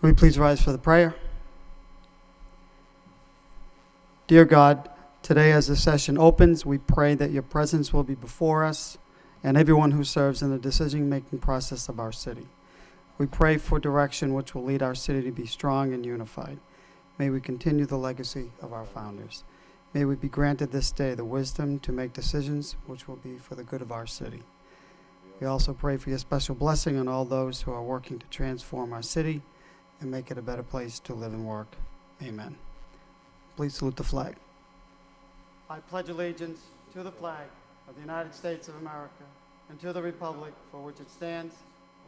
Will you please rise for the prayer? Dear God, today as the session opens, we pray that your presence will be before us and everyone who serves in the decision-making process of our city. We pray for direction which will lead our city to be strong and unified. May we continue the legacy of our founders. May we be granted this day the wisdom to make decisions which will be for the good of our city. We also pray for your special blessing on all those who are working to transform our city and make it a better place to live and work. Amen. Please salute the flag. I pledge allegiance to the flag of the United States of America and to the republic for which it stands,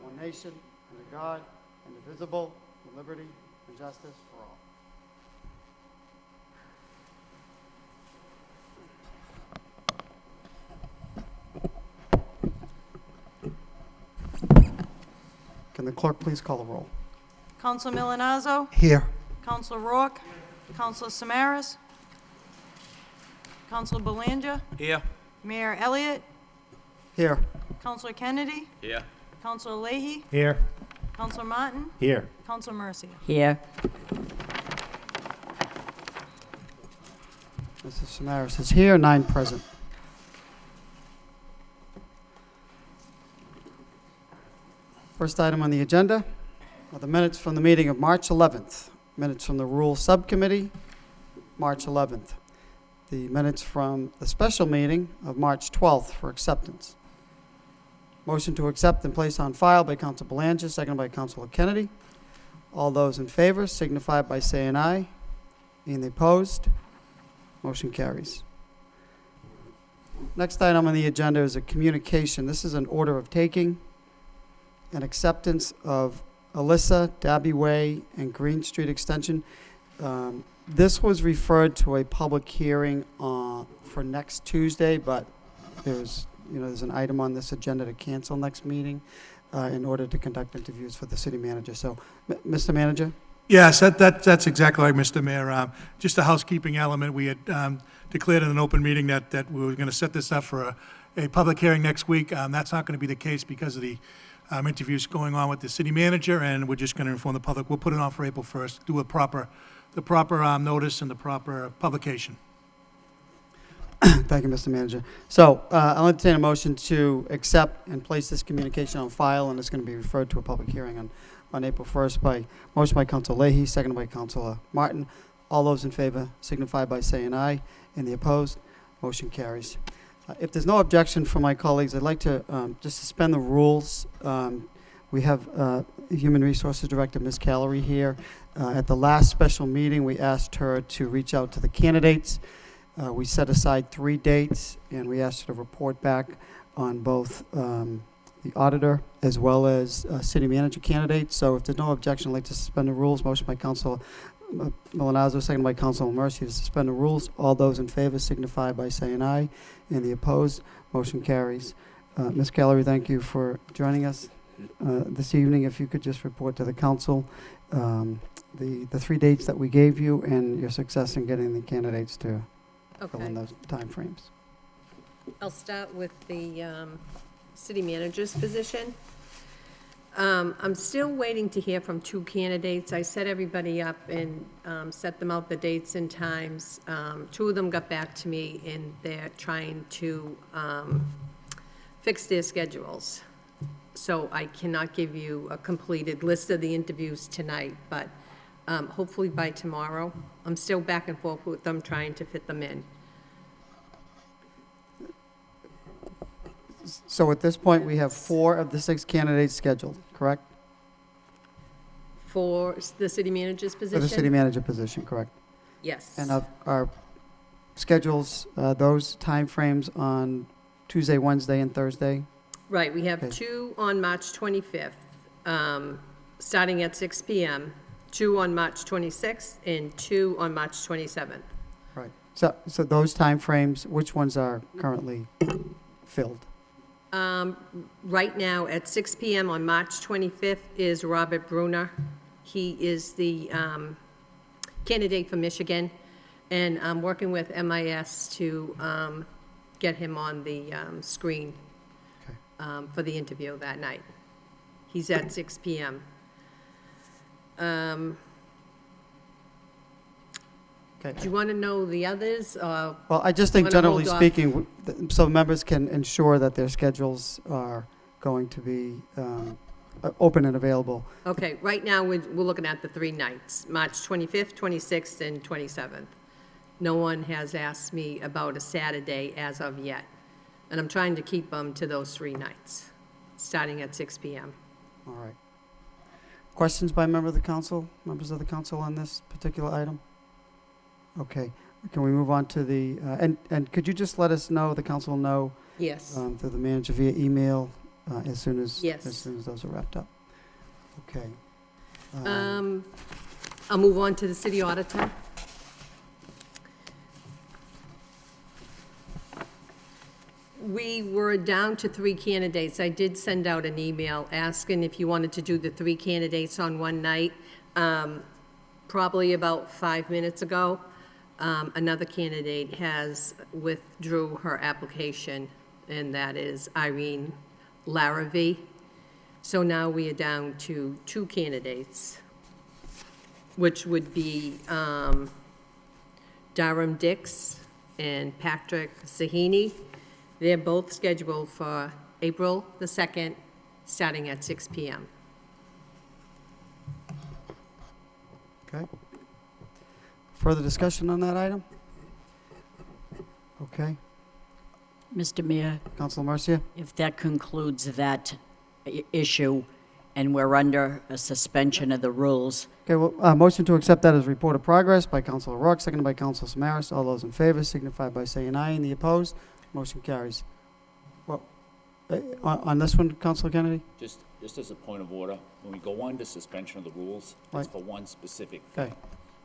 one nation, under God, indivisible, with liberty and justice for all. Can the clerk please call the roll? Councilor Milonazo? Here. Councilor Rourke? Councilor Samaras? Councilor Belanger? Here. Mayor Elliott? Here. Councilor Kennedy? Here. Councilor Leahy? Here. Councilor Martin? Here. Councilor Mercia? Here. Mrs. Samaras is here, 9 present. First item on the agenda are the minutes from the meeting of March 11th. Minutes from the Rules Subcommittee, March 11th. The minutes from the special meeting of March 12th for acceptance. Motion to accept and place on file by Councilor Belanger, seconded by Councilor Kennedy. All those in favor signify by saying aye. Any opposed? Motion carries. Next item on the agenda is a communication. This is an order of taking and acceptance of Alyssa, Dabby Way, and Green Street Extension. This was referred to a public hearing for next Tuesday, but there's an item on this agenda to cancel next meeting in order to conduct interviews for the city manager. So, Mr. Manager? Yes, that's exactly right, Mr. Mayor. Just a housekeeping element. We had declared in an open meeting that we were going to set this up for a public hearing next week. That's not going to be the case because of the interviews going on with the city manager, and we're just going to inform the public. We'll put it on for April 1st, do the proper notice and the proper publication. Thank you, Mr. Manager. So I'll entertain a motion to accept and place this communication on file, and it's going to be referred to a public hearing on April 1st by motion by Councilor Leahy, seconded by Councilor Martin. All those in favor signify by saying aye. Any opposed? Motion carries. If there's no objection from my colleagues, I'd like to just suspend the rules. We have Human Resources Director, Ms. Callery, here. At the last special meeting, we asked her to reach out to the candidates. We set aside 3 dates, and we asked her to report back on both the auditor as well as city manager candidates. So if there's no objection, I'd like to suspend the rules. Motion by Councilor Milonazo, second by Councilor Mercia to suspend the rules. All those in favor signify by saying aye. Any opposed? Motion carries. Ms. Callery, thank you for joining us this evening. If you could just report to the council the 3 dates that we gave you and your success in getting the candidates to fill in those time frames. I'll start with the city manager's position. I'm still waiting to hear from 2 candidates. I set everybody up and set them out the dates and times. 2 of them got back to me, and they're trying to fix their schedules. So I cannot give you a completed list of the interviews tonight, but hopefully by tomorrow. I'm still back and forth with them, trying to fit them in. So at this point, we have 4 of the 6 candidates scheduled, correct? For the city manager's position? For the city manager position, correct? Yes. And our schedules, those timeframes on Tuesday, Wednesday, and Thursday? Right, we have Okay. 2 on March 25th, starting at 6 p.m., 2 on March 26th, and 2 on March 27th. Right. So those timeframes, which ones are currently filled? Right now, at 6 p.m. on March 25th is Robert Bruner. He is the candidate for Michigan, and I'm working with MIS to get him on the screen for the interview that night. He's at 6 p.m. Do Okay. you want to know the others? Well, I just think wanna generally hold off? speaking, so members can ensure that their schedules are going to be open and available. Okay, right now, we're looking at the 3 nights, March 25th, 26th, and 27th. No one has asked me about a Saturday as of yet. And I'm trying to keep them to those 3 nights, starting at 6 PM. All right. Questions by members of the council on this particular item? Okay. Can we move on to the, and could you just let us know, the council know, Yes. through the manager via email, as soon as Yes. those are wrapped up? Okay. I'll move on to the city auditor. We were down to 3 candidates. I did send out an email asking if you wanted to do the 3 candidates on one night. Probably about 5 minutes ago, another candidate has withdrew her application, and that is Irene Larrabee. So now we are down to 2 candidates, which would be Durham Dix and Patrick Sahini. They're both scheduled for April the 2nd, starting at 6 PM. Okay. Further discussion on that item? Okay. Mr. Mayor, Councilor Mercia? if that concludes that issue and we're under a suspension of the rules, Okay, well, motion to accept that as report of progress by Councilor Rourke, seconded by Councilor Samaras. All those in favor signify by saying aye. Any opposed? Motion carries. Well, on this one, Councilor Kennedy? Just as a point of order, when we go on to suspension of the rules, it's Right. for one specific Okay. thing.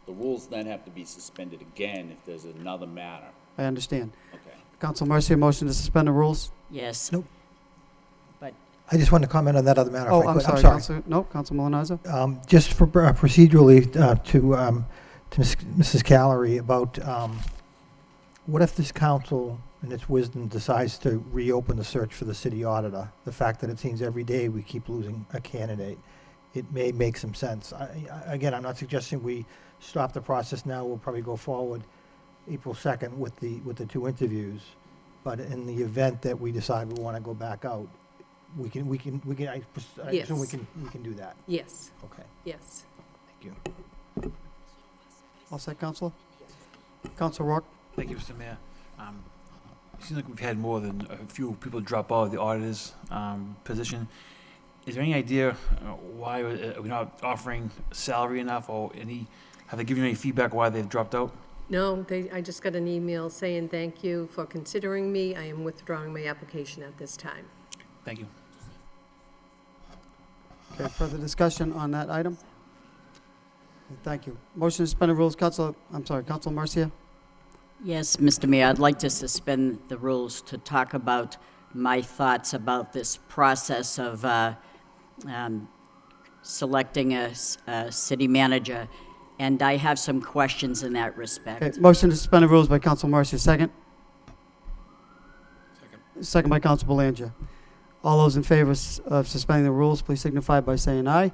The rules then have to be suspended again if there's another matter. I understand. Okay. Councilor Mercia, motion to suspend the rules? yes. Nope. But I just wanted to comment on that other matter. if Oh, I I'm could. sorry, Councilor, no, Councilor Milonazo? Just for procedurally to Mrs. Callery about what if this council, in its wisdom, decides to reopen the search for the city auditor? The fact that it seems every day we keep losing a candidate, it may make some sense. Again, I'm not suggesting we stop the process now. We'll probably go forward April 2nd with the 2 interviews. But in the event that we decide we want to go back out, I assume we can do that. Yes, Okay, yes. thank you. All set, Councilor? Councilor Rourke? Thank you, Mr. Mayor. It seems like we've had more than a few people drop out of the auditor's position. Is there any idea why we're not offering salary enough, or have they given you any feedback why they've dropped out? No, I just got an email saying, "Thank you for considering me. I am withdrawing my application at this time." Thank you. Okay, further discussion on that item? Thank you. Motion to suspend the rules, Councilor Mercia? yes, Mr. Mayor, I'd like to suspend the rules to talk about my thoughts about this process of selecting a city manager, and I have some questions in that respect. Okay, motion to suspend the rules by Councilor Mercia, second? Second by Councilor Belanger. All those in favor of suspending the rules, please signify by saying aye.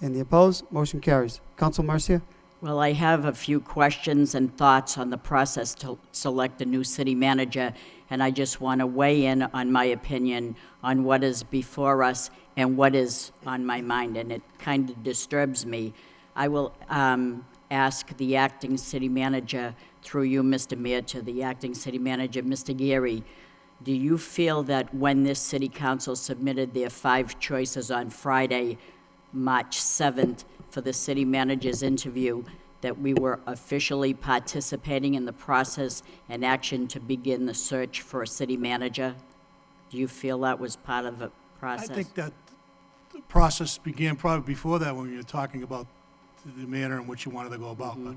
And the opposed, motion carries. Councilor Mercia? Well, I have a few questions and thoughts on the process to select a new city manager, and I just want to weigh in on my opinion on what is before us and what is on my mind, and it kind of disturbs me. I will ask the acting city manager, through you, Mr. Mayor, to the acting city manager, Mr. Geary, do you feel that when this city council submitted their 5 choices on Friday, March 7th, for the city manager's interview, that we were officially participating in the process and action to begin the search for a city manager? Do you feel that was part of the I process? think that the process began probably before that when you were talking about the manner in which you wanted to go about. But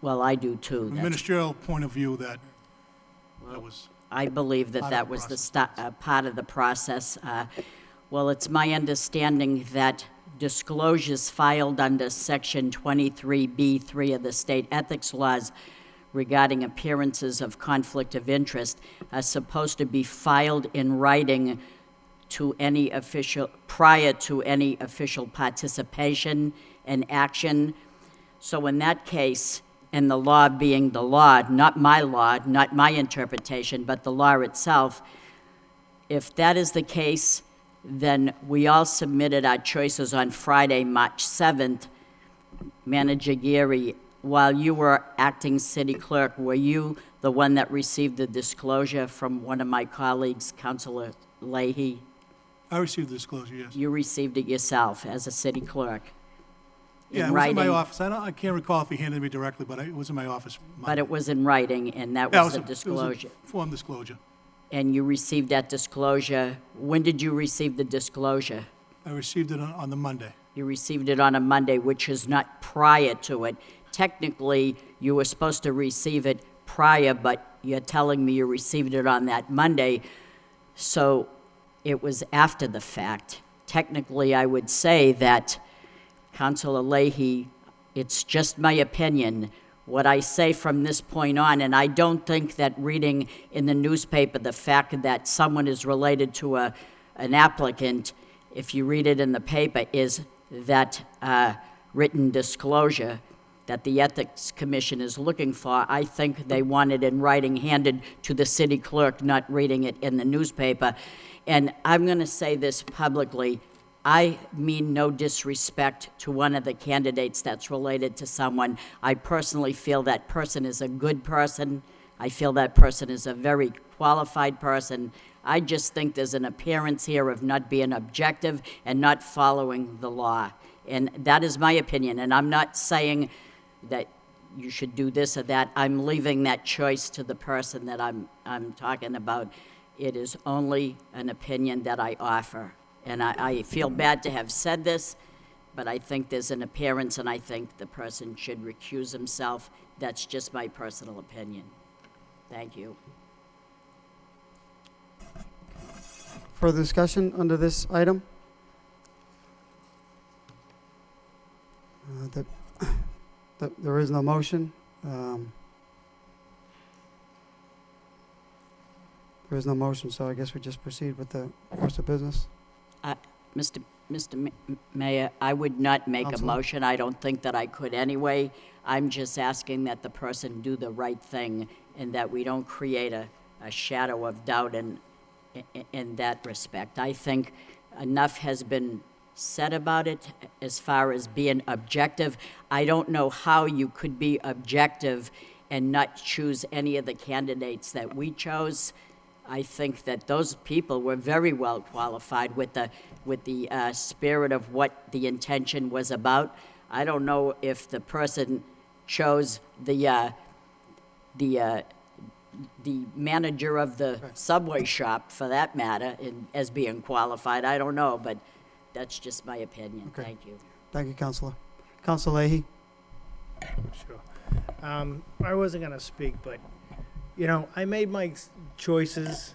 Well, I do too. from a That's- ministerial point of view, that was, I believe that Part of that the was the process. part of the process. Well, it's my understanding that disclosures filed under Section 23B3 of the state ethics laws regarding appearances of conflict of interest are supposed to be filed in writing prior to any official participation and action. So in that case, and the law being the law, not my interpretation, but the law itself, if that is the case, then we all submitted our choices on Friday, March 7th. Manager Geary, while you were acting city clerk, were you the one that received the disclosure from one of my colleagues, Councilor Leahy? I received the disclosure, yes. You received it yourself as a city clerk? Yeah, it was in my office. I can't recall if he handed me directly, but it was in my office. But it was in writing, and that Yeah, was the it was disclosure? a form disclosure. And you received that disclosure, when did you receive the disclosure? I received it on the Monday. You received it on a Monday, which is not prior to it. Technically, you were supposed to receive it prior, but you're telling me you received it on that Monday, so it was after the fact. Technically, I would say that, Councilor Leahy, it's just my opinion, what I say from this point on, and I don't think that reading in the newspaper the fact that someone is related to an applicant, if you read it in the paper, is that written disclosure that the Ethics Commission is looking for. I think they want it in writing handed to the city clerk, not reading it in the newspaper. And I'm going to say this publicly. I mean no disrespect to one of the candidates that's related to someone. I personally feel that person is a good person. I feel that person is a very qualified person. I just think there's an appearance here of not being objective and not following the law. And that is my opinion. And I'm not saying that you should do this or that. I'm leaving that choice to the person that I'm talking about. It is only an opinion that I offer. And I feel bad to have said this, but I think there's an appearance, and I think the person should recuse himself. That's just my personal opinion. Thank you. Further discussion under this item? There is no motion. There is no motion, so I guess we just proceed with the course of business. Mr. Mayor, I would not make a Councilor? motion. I don't think that I could anyway. I'm just asking that the person do the right thing and that we don't create a shadow of doubt in that respect. I think enough has been said about it as far as being objective. I don't know how you could be objective and not choose any of the candidates that we chose. I think that those people were very well qualified with the spirit of what the intention was about. I don't know if the person chose the manager of the Subway shop, for that matter, as being qualified. I don't know, but that's just my opinion. Okay. Thank you. Thank you, Councilor. Councilor Leahy? Sure. I wasn't going to speak, but, you know, I made my choices.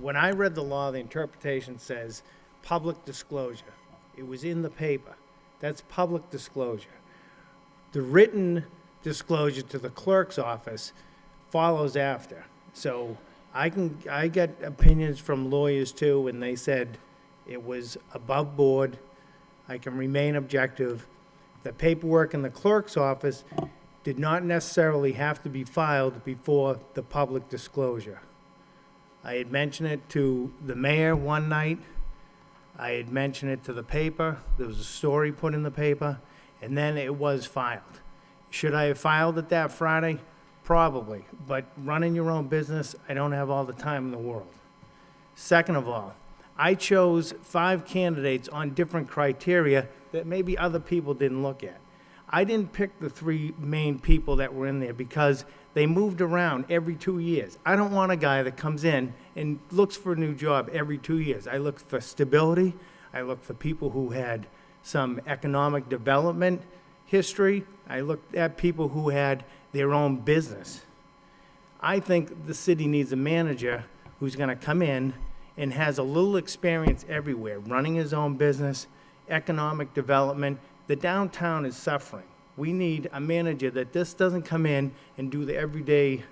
When I read the law, the interpretation says public disclosure. It was in the paper. That's public disclosure. The written disclosure to the clerk's office follows after. So I get opinions from lawyers too, and they said it was above board. I can remain objective. The paperwork in the clerk's office did not necessarily have to be filed before the public disclosure. I had mentioned it to the mayor one night. I had mentioned it to the paper. There was a story put in the paper, and then it was filed. Should I have filed it that Friday? Probably. But running your own business, I don't have all the time in the world. Second of all, I chose 5 candidates on different criteria that maybe other people didn't look at. I didn't pick the 3 main people that were in there because they moved around every 2 years. I don't want a guy that comes in and looks for a new job every 2 years. I look for stability. I look for people who had some economic development history. I looked at people who had their own business. I think the city needs a manager who's going to come in and has a little experience everywhere, running his own business, economic development. The downtown is suffering. We need a manager that just doesn't come in and do the everyday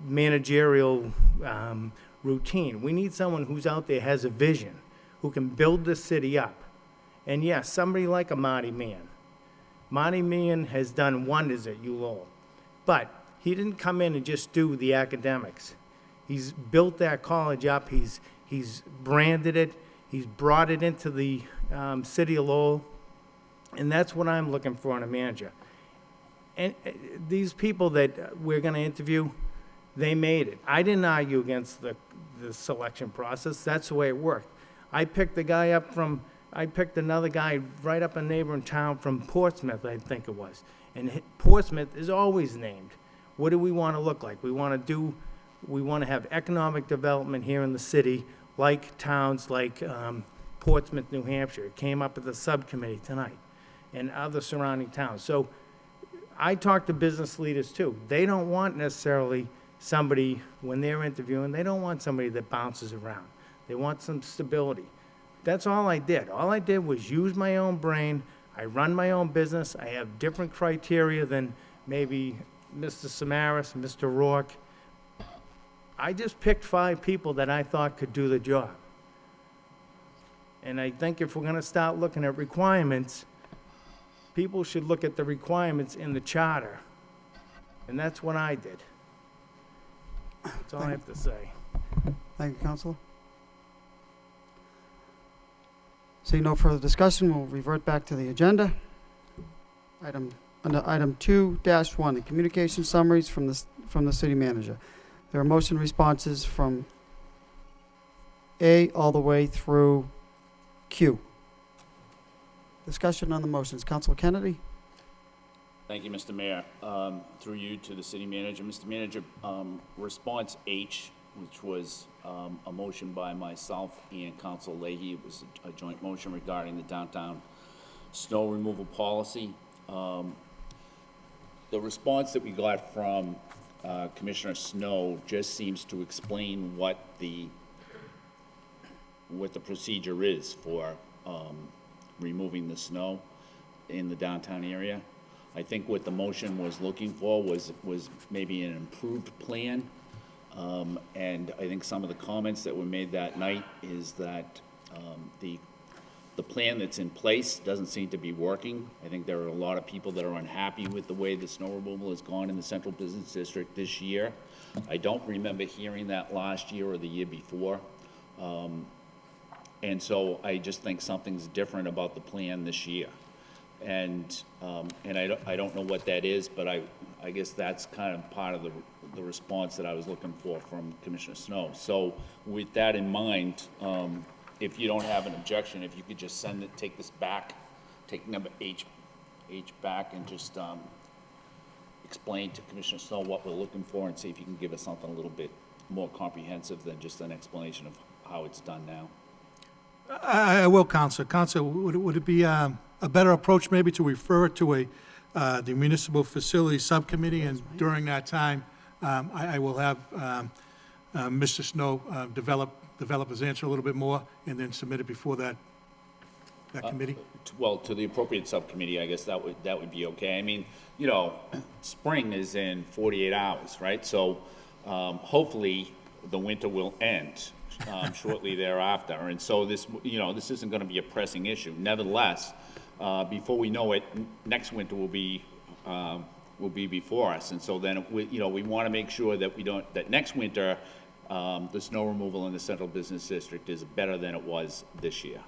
managerial routine. We need someone who's out there, has a vision, who can build this city up. And yes, somebody like a Marty Mann. Marty Mann has done wonders at Lowell. But he didn't come in and just do the academics. He's built that college up, he's branded it, he's brought it into the city of Lowell, and that's what I'm looking for in a manager. And these people that we're gonna interview, they made it. I didn't argue against the selection process, that's the way it worked. I picked another guy right up a neighboring town from Portsmouth, I think it was. And Portsmouth is always named. What do we want to look like? We want to have economic development here in the city, like towns like Portsmouth, New Hampshire. It came up at the subcommittee tonight, and other surrounding towns. So I talk to business leaders too. They don't want necessarily somebody, when they're interviewing, they don't want somebody that bounces around. They want some stability. That's all I did. All I did was use my own brain. I run my own business. I have different criteria than maybe Mr. Samaras, Mr. Rourke. I just picked 5 people that I thought could do the job. And I think if we're going to start looking at requirements, people should look at the requirements in the charter. And that's what I did. That's all I have to say. Thank you, Counselor. Seeing no further discussion, we'll revert back to the agenda. Under item 2-1, the communication summaries from the city manager. There are motion responses from A all the way through Q. Discussion on the motions. Councilor Kennedy? Thank you, Mr. Mayor. Through you to the city manager. Mr. Manager, response H, which was a motion by myself and Council Leahy. It was a joint motion regarding the downtown snow removal policy. The response that we got from Commissioner Snow just seems to explain what the procedure is for removing the snow in the downtown area. I think what the motion was looking for was maybe an improved plan. And I think some of the comments that were made that night is that the plan that's in place doesn't seem to be working. I think there are a lot of people that are unhappy with the way the snow removal has gone in the Central Business District this year. I don't remember hearing that last year or the year before. And so I just think something's different about the plan this year. And I don't know what that is, but I guess that's kind of part of the response that I was looking for from Commissioner Snow. So with that in mind, if you don't have an objection, if you could just take this back, take number H back and just explain to Commissioner Snow what we're looking for and see if you can give us something a little bit more comprehensive than just an explanation of how it's done now. I will, Counselor. Counselor, would it be a better approach maybe to refer it to the Municipal Facilities Subcommittee, and during that time, I will have Mr. Snow develop his answer a little bit more, and then submit it before that committee? Well, to the appropriate subcommittee, I guess that would be okay. I mean, spring is in 48 hours, right? So hopefully the winter will end shortly thereafter. And so this isn't going to be a pressing issue. Nevertheless, before we know it, next winter will be before us. And so then we want to make sure that next winter the snow removal in the Central Business District is better than it was this year.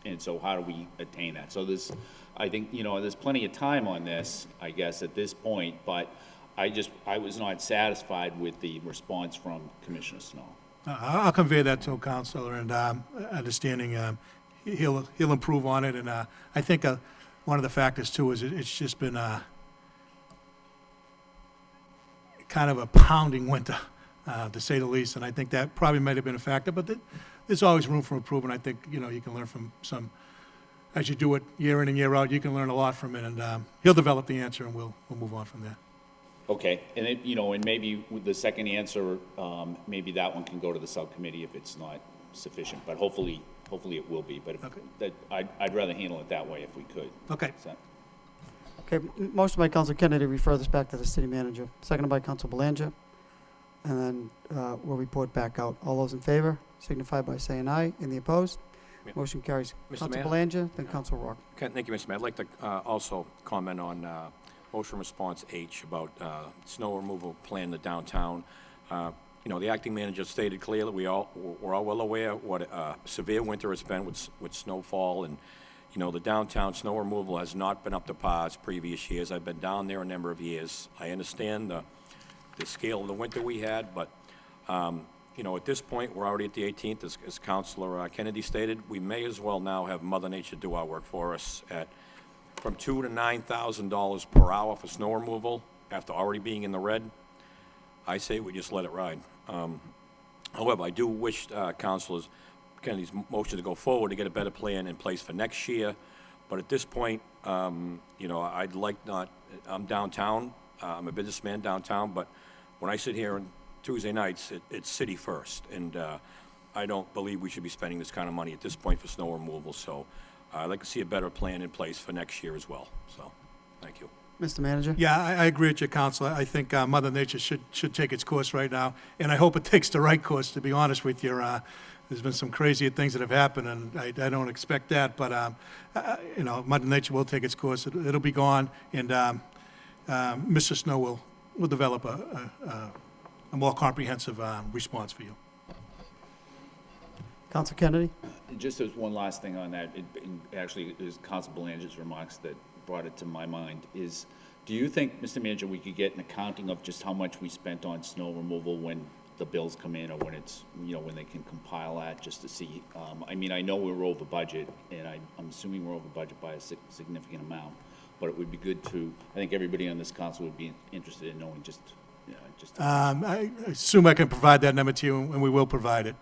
And so how do we attain that? So I think there's plenty of time on this, I guess, at this point, but I was not satisfied with the response from Commissioner Snow. I'll convey that to Counselor, and understanding he'll improve on it. And I think one of the factors too is it's just been kind of a pounding winter, to say the least. And I think that probably might have been a factor, but there's always room for improvement. I think you can learn from some, as you do it year in and year out, you can learn a lot from it. And he'll develop the answer, and we'll move on from there. Okay, and and maybe the second answer, maybe that one can go to the subcommittee if it's not sufficient, but hopefully it will be. But I'd rather handle it that way if we could. Okay. Okay, motion by Councilor Kennedy, refer this back to the city manager. Seconded by Councilor Belanger. and then we'll report back out. All those in favor signify by saying aye. Any opposed? Yeah. Motion carries. Mr. Council Mayor? Belanger, then Council Rourke. Okay, thank you, Mr. Mayor. I'd like to also comment on motion response H about snow removal plan in the downtown. You know, the acting manager stated clearly, we're all well aware what a severe winter it's been with snowfall, and, you know, the downtown snow removal has not been up to par as previous years. I've been down there a number of years. I understand the scale of the winter we had, but, you know, at this point, we're already at the 18th, as Councilor Kennedy stated. We may as well now have Mother Nature do our work for us at from $2,000 to $9,000 per hour for snow removal after already being in the red. I say we just let it ride. However, I do wish Councilor Kennedy's motion to go forward to get a better plan in place for next year. But at this point, you know, I'd like not, I'm downtown, I'm a businessman downtown, but when I sit here on Tuesday nights, it's city first. And I don't believe we should be spending this kind of money at this point for snow removal. So I'd like to see a better plan in place for next year as well. So, thank you. Mr. Manager? Yeah, I agree with you, Council. I think Mother Nature should take its course right now, and I hope it takes the right course, to be honest with you. There's been some crazy things that have happened, and I don't expect that, but, you know, Mother Nature will take its course. It'll be gone, and Mr. Snow will develop a more comprehensive response for you. Council Kennedy? Just as one last thing on that, actually, it was Council Belanger's remarks that brought it to my mind, is, do you think, Mr. Manager, we could get an accounting of just how much we spent on snow removal when the bills come in, or when it's, you know, when they can compile that, just to see? I mean, I know we're over budget, and I'm assuming we're over budget by a significant amount, but it would be good to, I think everybody on this council would be interested in knowing just, you know, just. I assume I can provide that number to you, and we will provide it.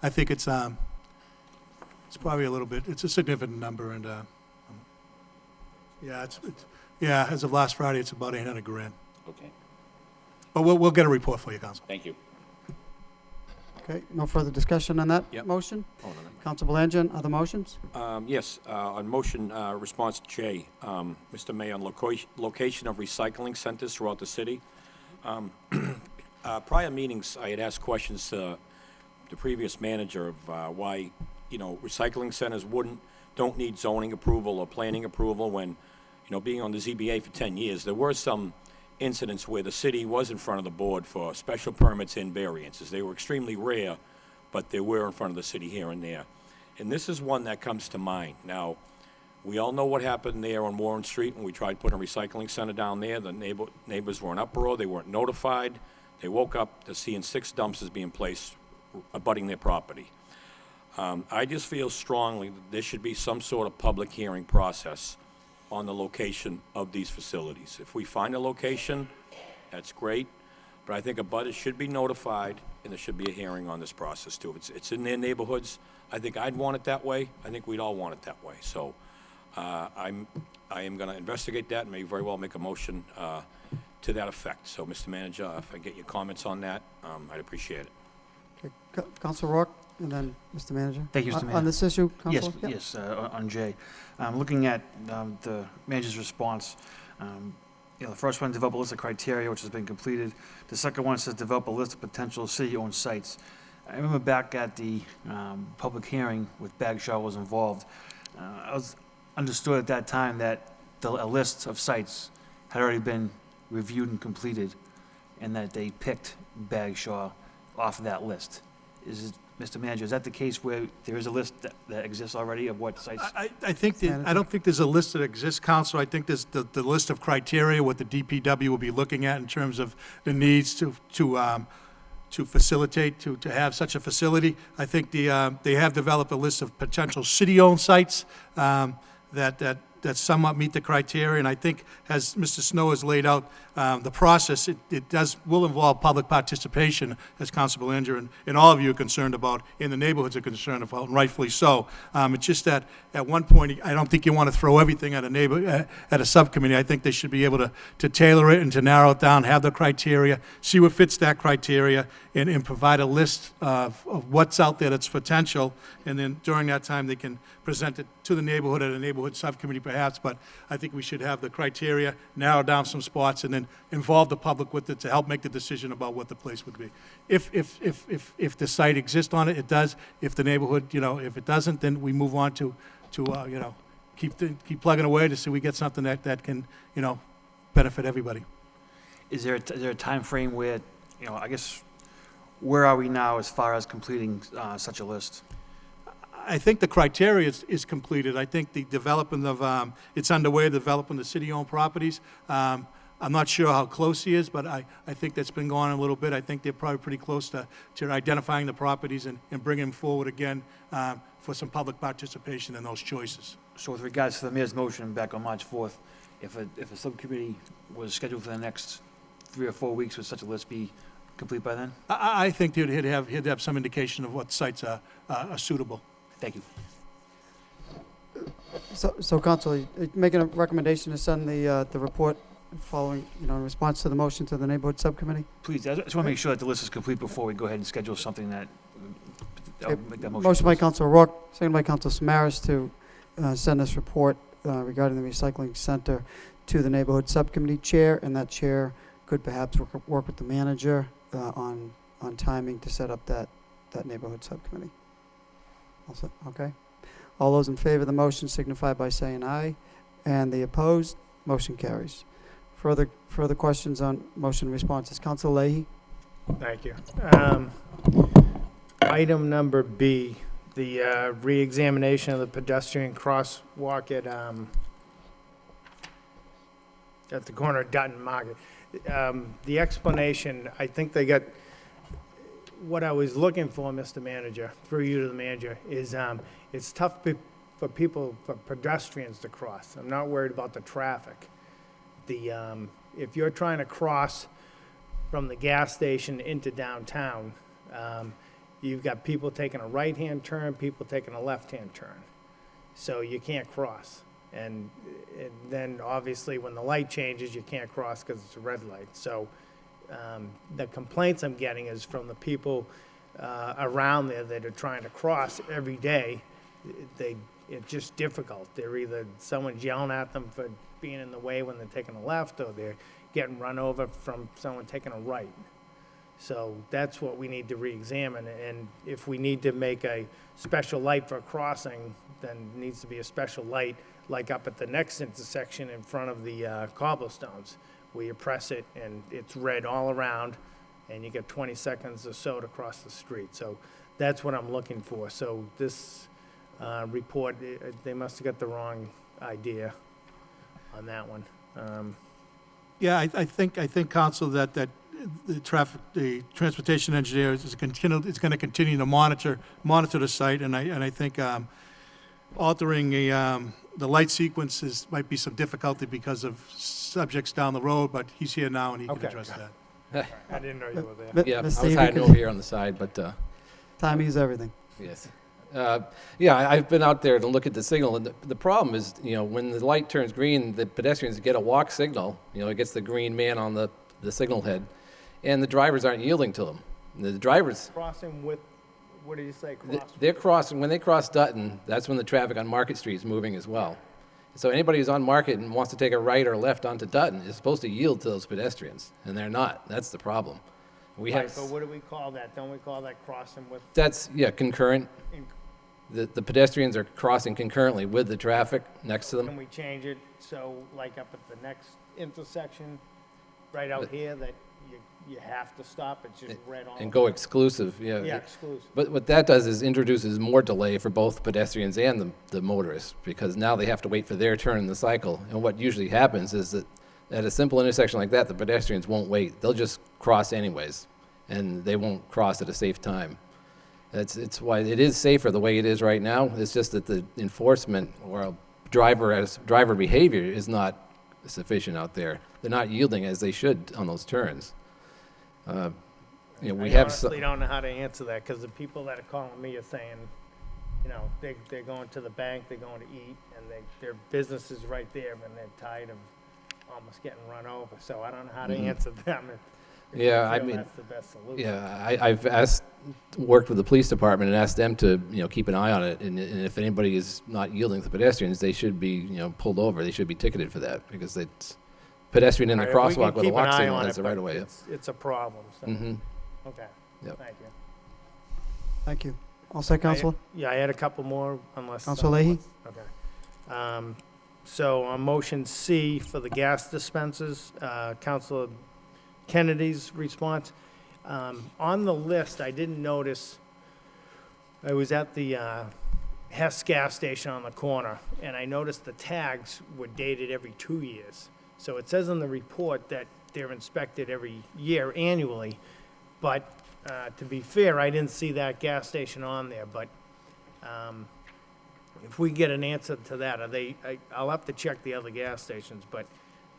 I think it's probably a little bit, it's a significant number, and, yeah, as of last Friday, it's about 800 grand. Okay, But we'll get a report for you, Council. thank you. Okay, no further discussion on that Yep. motion? Oh, no, no. Council Belanger, other motions? Yes, on motion response J, Mr. Mayor, on location of recycling centers throughout the city. Prior meetings, I had asked questions to the previous manager of why, you know, recycling centers don't need zoning approval or planning approval when, you know, being on the ZBA for 10 years, there were some incidents where the city was in front of the board for special permits and variances. They were extremely rare, but they were in front of the city here and there. And this is one that comes to mind. Now, we all know what happened there on Warren Street when we tried putting a recycling center down there. The neighbors were in uproar. They weren't notified. They woke up to seeing 6 dumpsters being placed abutting their property. I just feel strongly that there should be some sort of public hearing process on the location of these facilities. If we find a location, that's great, but I think abutters should be notified, and there should be a hearing on this process too. If it's in their neighborhoods, I think I'd want it that way. I think we'd all want it that way. So I am going to investigate that and may very well make a motion to that effect. So, Mr. Manager, if I get your comments on that, I'd appreciate it. Okay, Council Rourke, and then Mr. Manager? Thank you, Mr. Mayor. On this issue, Yes, Council? yes, on J. Looking at the manager's response, you know, the first one, develop a list of criteria, which has been completed. The second one says develop a list of potential city-owned sites. I remember back at the public hearing with Bagshaw was involved, I was understood at that time that a list of sites had already been reviewed and completed, and that they picked Bagshaw off of that list. Mr. Manager, is that the case where there is a list that exists already of what sites? I think I don't think there's a list that exists, Council. I think there's the list of criteria, what the DPW will be looking at in terms of the needs to facilitate, to have such a facility. I think they have developed a list of potential city-owned sites that somewhat meet the criteria, and I think, as Mr. Snow has laid out, the process, it will involve public participation, as Council Belanger and all of you are concerned about, and the neighborhoods are concerned about, and rightfully so. It's just that, at one point, I don't think you want to throw everything at a subcommittee. I think they should be able to tailor it and to narrow it down, have the criteria, see what fits that criteria, and provide a list of what's out there that's potential, and then during that time, they can present it to the neighborhood at a neighborhood subcommittee, perhaps, but I think we should have the criteria, narrow down some spots, and then involve the public with it to help make the decision about what the place would be. If the site exists on it, it does. If the neighborhood, if it doesn't, then we move on to keep plugging away to see we get something that can, benefit everybody. Is there a time frame where, I guess, where are we now as far as completing such a list? I think the criteria is completed. I think the development of, it's underway, developing the city-owned properties. I'm not sure how close he is, but I think that's been going on a little bit. I think they're probably pretty close to identifying the properties and bringing them forward again for some public participation in those choices. So with regards to the mayor's motion back on March 4th, if a subcommittee was scheduled for the next 3 or 4 weeks, would such a list be complete by then? I think he'd have some indication of what sites are suitable. Thank you. So Council, you making a recommendation to send the report following, in response to the motion to the neighborhood subcommittee? Please, I just want to make sure that the list is complete before we go ahead and schedule something that, I'll make that motion. Motion by please. Council Rourke, second by Council Samaras to send this report regarding the recycling center to the neighborhood subcommittee chair, and that chair could perhaps work with the manager on timing to set up that neighborhood subcommittee. Also, okay. All those in favor of the motion signify by saying aye, and the opposed, motion carries. Further questions on motion responses? Council Leahy? Thank you. Item number B, the re-examination of the pedestrian crosswalk at the corner of Dutton Market. The explanation, I think they got, what I was looking for, Mr. Manager, through you to the manager, is it's tough for pedestrians to cross. I'm not worried about the traffic. If you're trying to cross from the gas station into downtown, you've got people taking a right-hand turn, people taking a left-hand turn. So you can't cross. And then obviously when the light changes, you can't cross because it's a red light. So the complaints I'm getting is from the people around there that are trying to cross every day. It's just difficult. They're either someone's yelling at them for being in the way when they're taking a left, or they're getting run over from someone taking a right. So that's what we need to re-examine, and if we need to make a special light for crossing, then it needs to be a special light, like up at the next intersection in front of the cobblestones, where you press it and it's red all around, and you get 20 seconds or so to cross the street. So that's what I'm looking for. So this report, they must have got the wrong idea on that one. Yeah, I think, Council, that the transportation engineer is going to continue to monitor the site, and I think altering the light sequences might be some difficulty because of subjects down the road, but he's here now and he can Okay. address that. I didn't know you were there. Yeah, I Mr. was Stevie, hiding could- over here on the side, but, Timing is everything. yes. Yeah, I've been out there to look at the signal, and the problem is, when the light turns green, the pedestrians get a walk signal, it gets the green man on the signal head, and the drivers aren't yielding to them. The drivers, Crossing with, what did you say, cross? they're crossing, when they cross Dutton, that's when the traffic on Market Street is moving as well. So anybody who's on Market and wants to take a right or left onto Dutton is supposed to yield to those pedestrians, and they're not. That's the problem. We Right, have, but what do we call that? Don't we call that crossing with? that's, concurrent. in- The pedestrians are crossing concurrently with the traffic next to them. Can we change it so like up at the next intersection, right out here, that you have to stop, it's just red all. And go exclusive, Yeah, exclusive. But what that does is introduces more delay for both pedestrians and the motorists, because now they have to wait for their turn in the cycle. And what usually happens is that at a simple intersection like that, the pedestrians won't wait. They'll just cross anyways, and they won't cross at a safe time. It's why it is safer the way it is right now. It's just that the enforcement or driver behavior is not sufficient out there. They're not yielding as they should on those turns. We I have honestly don't know how to answer that, because the people that are calling me are saying, they're going to the bank, they're going to eat, and their business is right there, and they're tired of almost getting run over. So I don't know how to answer them. if Yeah, you I feel mean, that's the best solution. Yeah, I've worked with the police department and asked them to, keep an eye on it. And if anybody is not yielding to pedestrians, they should be, pulled over. They should be ticketed for that because it's pedestrian in the All right, if we crosswalk can with a keep an walk eye signal on has it, the right but of way. It's a problem, so, Mm-hmm. okay, Yep. thank you. Thank you. All set, Counselor? Yeah, I had a couple more, unless. Counselor Leahy? Okay. So on motion C for the gas dispensers, Counselor Kennedy's response. On the list, I didn't notice, I was at the Hess gas station on the corner, and I noticed the tags were dated every 2 years. So it says in the report that they're inspected every year annually, but to be fair, I didn't see that gas station on there, but if we get an answer to that, I'll have to check the other gas stations, but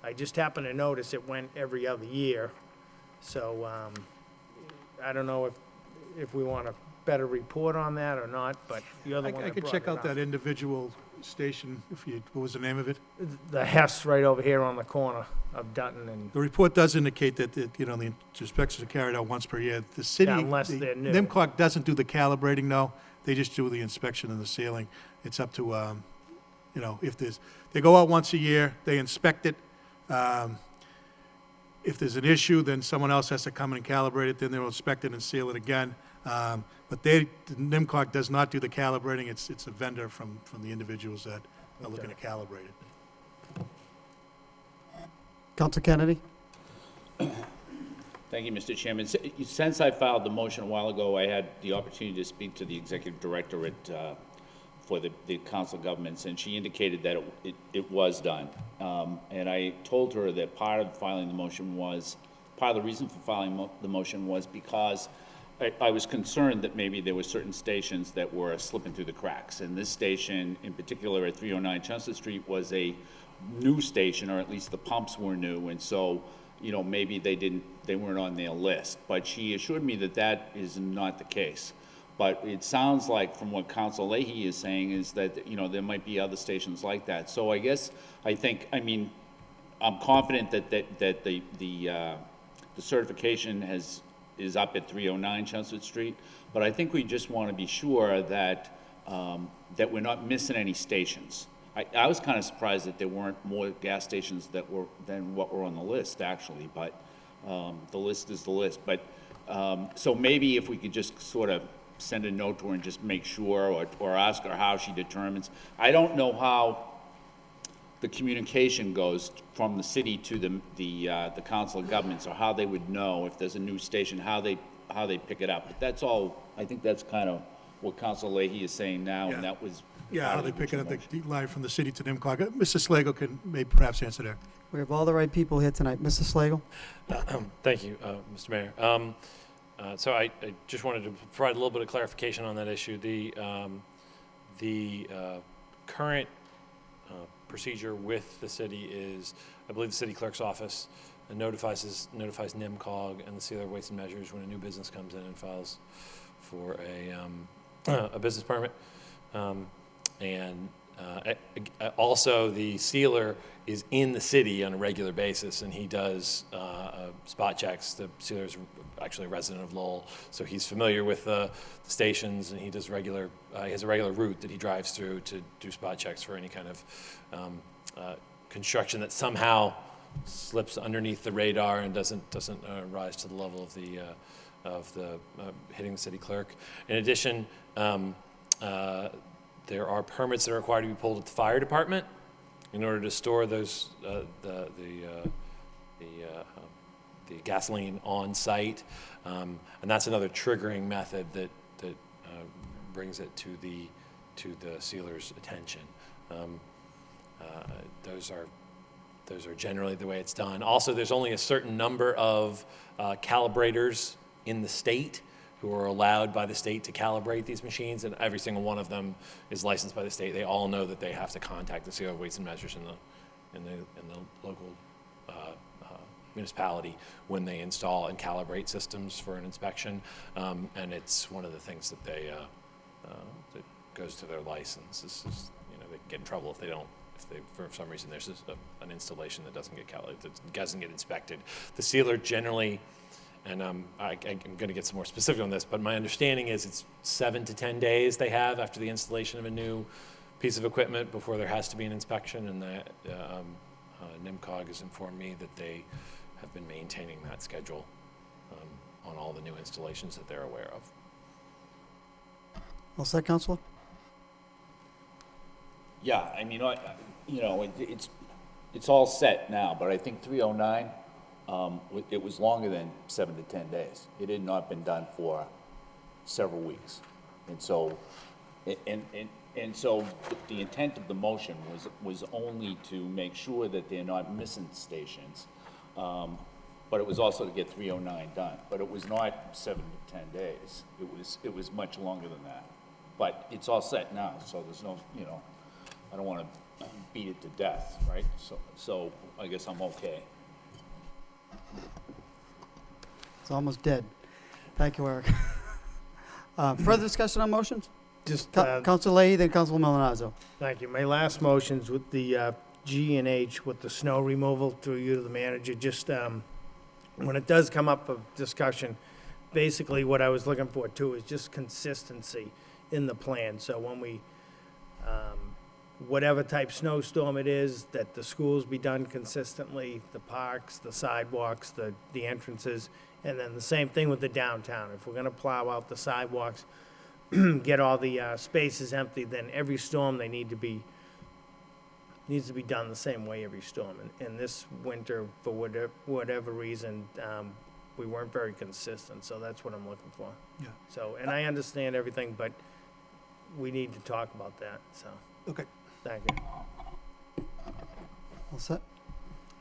I just happened to notice it went every other year. So I don't know if we want a better report on that or not, but you're the one I that could brought check it out up. that individual station, what was the name of it? The Hess right over here on the corner of Dutton and, The report does indicate that, the inspections are carried out once per year. The city. Yeah, unless they're new. NIMCOG doesn't do the calibrating, though. They just do the inspection and the sealing. It's up to, if they go out once a year, they inspect it. If there's an issue, then someone else has to come in and calibrate it, then they'll inspect it and seal it again. But NIMCOG does not do the calibrating. It's a vendor from the individuals that are looking to calibrate it. Counselor Kennedy? Thank you, Mr. Chairman. Since I filed the motion a while ago, I had the opportunity to speak to the executive director for the council of governments, and she indicated that it was done. And I told her that part of the reason for filing the motion was because I was concerned that maybe there were certain stations that were slipping through the cracks. And this station, in particular at 309 Chestnut Street, was a new station, or at least the pumps were new, and so, maybe they weren't on their list. But she assured me that that is not the case. But it sounds like, from what Council Leahy is saying, is that, there might be other stations like that. So I'm confident that the certification is up at 309 Chestnut Street, but I think we just want to be sure that we're not missing any stations. I was kind of surprised that there weren't more gas stations than what were on the list, actually, but the list is the list. But so maybe if we could just sort of send a note to her and just make sure, or ask her how she determines. I don't know how the communication goes from the city to the council of governments, or how they would know if there's a new station, how they pick it up. But that's all, I think that's kind of what Council Leahy is saying now, Yeah. and that was. Yeah, part how of they the pick it up, motion. the line from the city to NIMCOG. Mr. Slagle can maybe perhaps answer that. We have all the right people here tonight. Mr. Slagle? Thank you, Mr. Mayor. So I just wanted to provide a little bit of clarification on that issue. The current procedure with the city is, I believe the city clerk's office notifies NIMCOG and the Sealer of Weights and Measures when a new business comes in and files for a business permit. Also, the sealer is in the city on a regular basis, and he does spot checks. The sealer is actually a resident of Lowell, so he's familiar with the stations, and he does he has a regular route that he drives through to do spot checks for any kind of construction that somehow slips underneath the radar and doesn't rise to the level of the hitting the city clerk. In addition, there are permits that are required to be pulled at the fire department in order to store those the gasoline on site, and that's another triggering method that brings it to the sealer's attention. Those are generally the way it's done. Also, there's only a certain number of calibrators in the state who are allowed by the state to calibrate these machines, and every single one of them is licensed by the state. They all know that they have to contact the Sealer of Weights and Measures in the local municipality when they install and calibrate systems for an inspection, and it's one of the things that that goes to their license. They can get in trouble if they for some reason there's an installation that doesn't get inspected. The sealer generally And I'm going to get some more specific on this, but my understanding is it's 7 to 10 days they have after the installation of a new piece of equipment before there has to be an inspection, and that NIMCOG has informed me that they have been maintaining that schedule on all the new installations that they're aware of. All set, Counselor? Yeah, I mean, it's all set now, but I think 309, it was longer than 7 to 10 days. It had not been done for several weeks. And so, so the intent of the motion was only to make sure that they're not missing stations, but it was also to get 309 done. But it was not 7 to 10 days. It was much longer than that. But it's all set now, so there's no, I don't want to beat it to death, right? So I guess I'm okay. It's almost dead. Thank you, Eric. Further discussion on motions? Just, Council Leahy, then Council Milonazo. thank you. My last motion's with the G and H with the snow removal through you to the manager. Just when it does come up for discussion, basically what I was looking for too is just consistency in the plan. So when we, whatever type snowstorm it is, that the schools be done consistently, the parks, the sidewalks, the entrances, and then the same thing with the downtown. If we're gonna plow out the sidewalks, get all the spaces empty, then every storm needs to be done the same way every storm. And this winter, for whatever reason, we weren't very consistent, so that's what I'm looking for. Yeah. So, and I understand everything, but we need to talk about that, so, Okay. thank you. All set?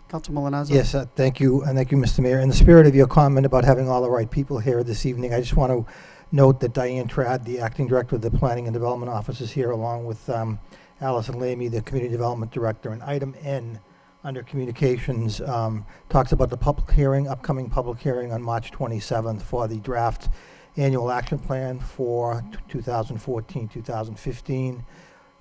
Council Milonazo? Yes, thank you, and thank you, Mr. Mayor. In the spirit of your comment about having all the right people here this evening, I just want to note that Diane Trad, the Acting Director of the Planning and Development Office, is here, along with Allison Lamy, the Community Development Director. And item N, under Communications, talks about the upcoming public hearing on March 27th for the draft annual action plan for 2014-2015.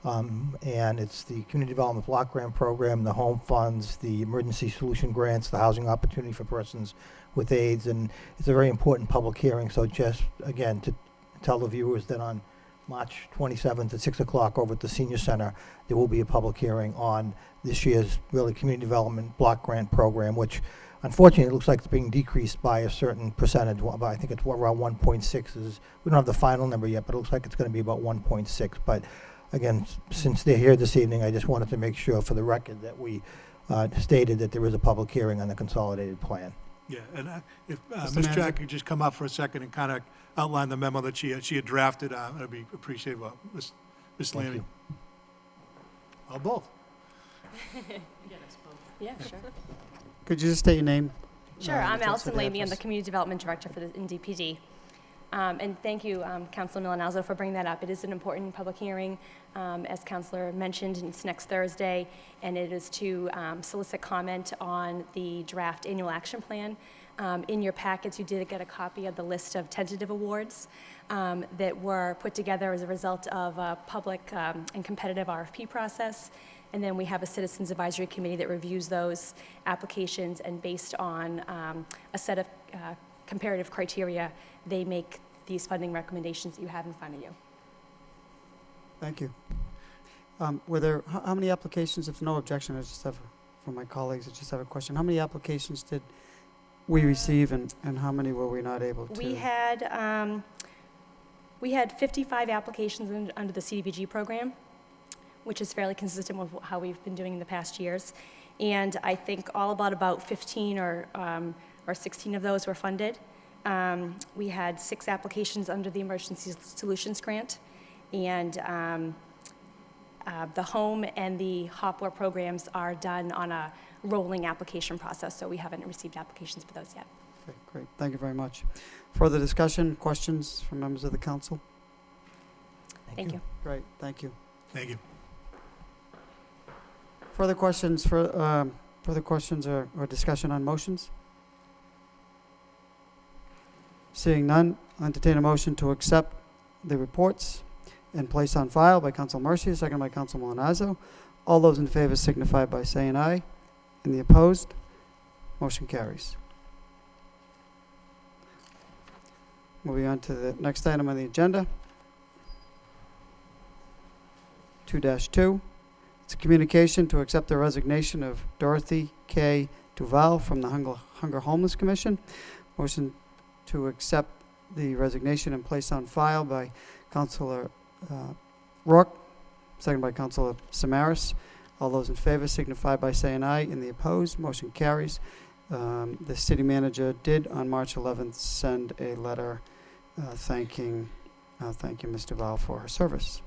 And it's the Community Development Block Grant Program, the Home Funds, the Emergency Solution Grants, the Housing Opportunity for Persons with AIDS, and it's a very important public hearing. So just, again, to tell the viewers that on March 27th at 6 o'clock over at the Senior Center, there will be a public hearing on this year's really Community Development Block Grant Program, which unfortunately it looks like it's being decreased by a certain percentage. I think it's around 1.6. We don't have the final number yet, but it looks like it's going to be about 1.6. But again, since they're here this evening, I just wanted to make sure for the record that we stated that there is a public hearing on the consolidated plan. Yeah, and if Mr. Ms. Manager? Jack could just come up for a second and kind of outline the memo that she had drafted, that'd be appreciated. Ms. Thank Lanning. you. Oh, both. Yeah, sure. Could you just state your name? Sure, I'm just for Allison the Lamy, I'm address. the Community Development Director for the NDPD. And thank you, Councilor Milonazo, for bringing that up. It is an important public hearing, as Councilor mentioned, and it's next Thursday, and it is to solicit comment on the draft annual action plan. In your packets, you did get a copy of the list of tentative awards that were put together as a result of a public and competitive RFP process. And then we have a Citizens Advisory Committee that reviews those applications, and based on a set of comparative criteria, they make these funding recommendations that you have in front of you. Thank you. Were there, how many applications, if no objection, I just have, for my colleagues, I just have a question. How many applications did we receive, and how many were we not able to? We had 55 applications under the CDBG program, which is fairly consistent with how we've been doing in the past years. And I think about 15 or 16 of those were funded. We had 6 applications under the Emergency Solutions Grant, and the home and the HOPWARE programs are done on a rolling application process, so we haven't received applications for those yet. Okay, great. Thank you very much. Further discussion, questions from members of the council? Thank you. Great, thank you. Thank you. Further questions or discussion on motions? Seeing none, I'll entertain a motion to accept the reports and place on file by Council Mercia, second by Council Milonazo. All those in favor signify by saying aye. And the opposed? Motion carries. Moving on to the next item on the agenda. 2-2. It's a communication to accept the resignation of Dorothy K. Duval from the Hunger Homeless Commission. Motion to accept the resignation and place on file by Councilor Rourke, second by Councilor Samaras. All those in favor signify by saying aye. In the opposed, motion carries. The city manager did on March 11th send a letter thanking Ms. Duval for her service.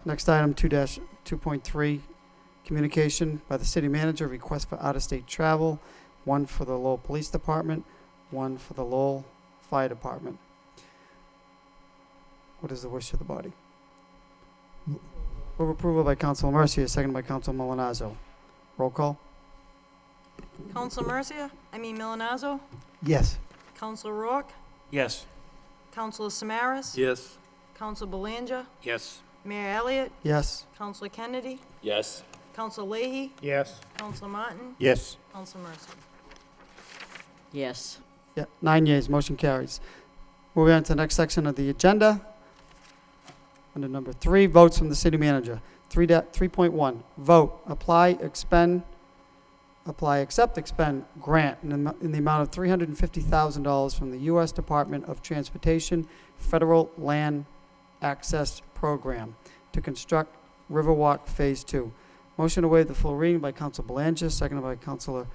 Next item, 2-2.3, communication by the city manager, request for out-of-state travel, one for the Lowell Police Department, one for the Lowell Fire Department. What is the wish of the body? Move approval by Councilor Mercia, second by Councilor Milonazo. Roll call? Counselor Milonazo? Yes. Counselor Rourke? Yes. Counselor Samaras? Yes. Counselor Belanger? Yes. Mayor Elliott? Yes. Counselor Kennedy? Yes. Counselor Leahy? Yes. Counselor Martin? Yes. Counselor Mercia? Yes. Yeah, 9 yeas, motion carries. Moving on to the next section of the agenda. Under number 3, votes from the city manager. 3.1, vote, accept, expend grant in the amount of $350,000 from the U.S. Department of Transportation Federal Land Access Program to construct Riverwalk Phase 2. Motion to waive the full reading by Councilor Belanger, seconded by Councilor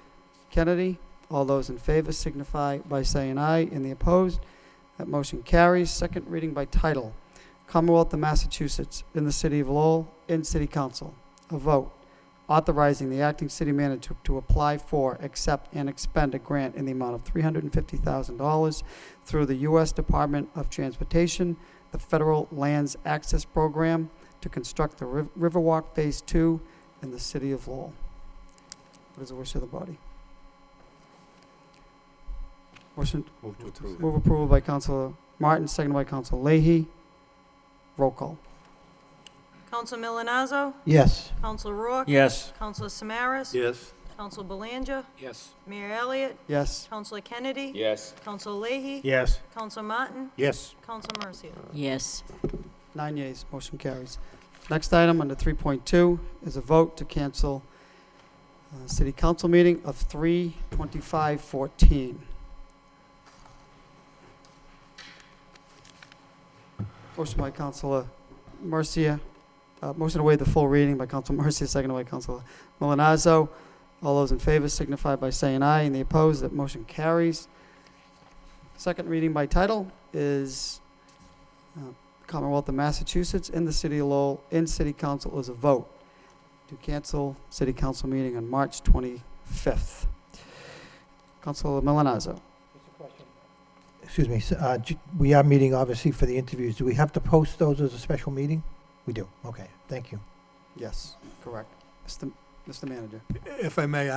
Kennedy. All those in favor signify by saying aye. In the opposed, that motion carries. Second reading by title. Commonwealth of Massachusetts, in the City of Lowell, in City Council. A vote authorizing the acting city manager to apply for, accept, and expend a grant in the amount of $350,000 through the U.S. Department of Transportation, the Federal Lands Access Program, to construct the Riverwalk Phase 2 in the City of Lowell. What is the wish of the body? Motion. Move to approve. Move approval by Councilor Martin, seconded by Councilor Leahy. Roll call. Counselor Milonazo? Yes. Counselor Rourke? Yes. Counselor Samaras? Yes. Counselor Belanger? Yes. Mayor Elliott? Yes. Counselor Kennedy? Yes. Counselor Leahy? Yes. Counselor Martin? Yes. Counselor Mercia? Yes. 9 yeas, motion carries. Next item under 3.2 is a vote to cancel city council meeting of 3/25/14. Motion by Councilor Mercia. Motion to waive the full reading by Councilor Mercia, seconded by Councilor Milonazo. All those in favor signify by saying aye. And the opposed, that motion carries. Second reading by title is Commonwealth of Massachusetts, in the City of Lowell, in City Council, is a vote to cancel City Council meeting on March 25th. Councilor Milonazo. Excuse me, we are meeting obviously for the interviews. Do we have to post those as a special meeting? We do. Okay, thank you. Yes, correct. Mr. Manager. If I may,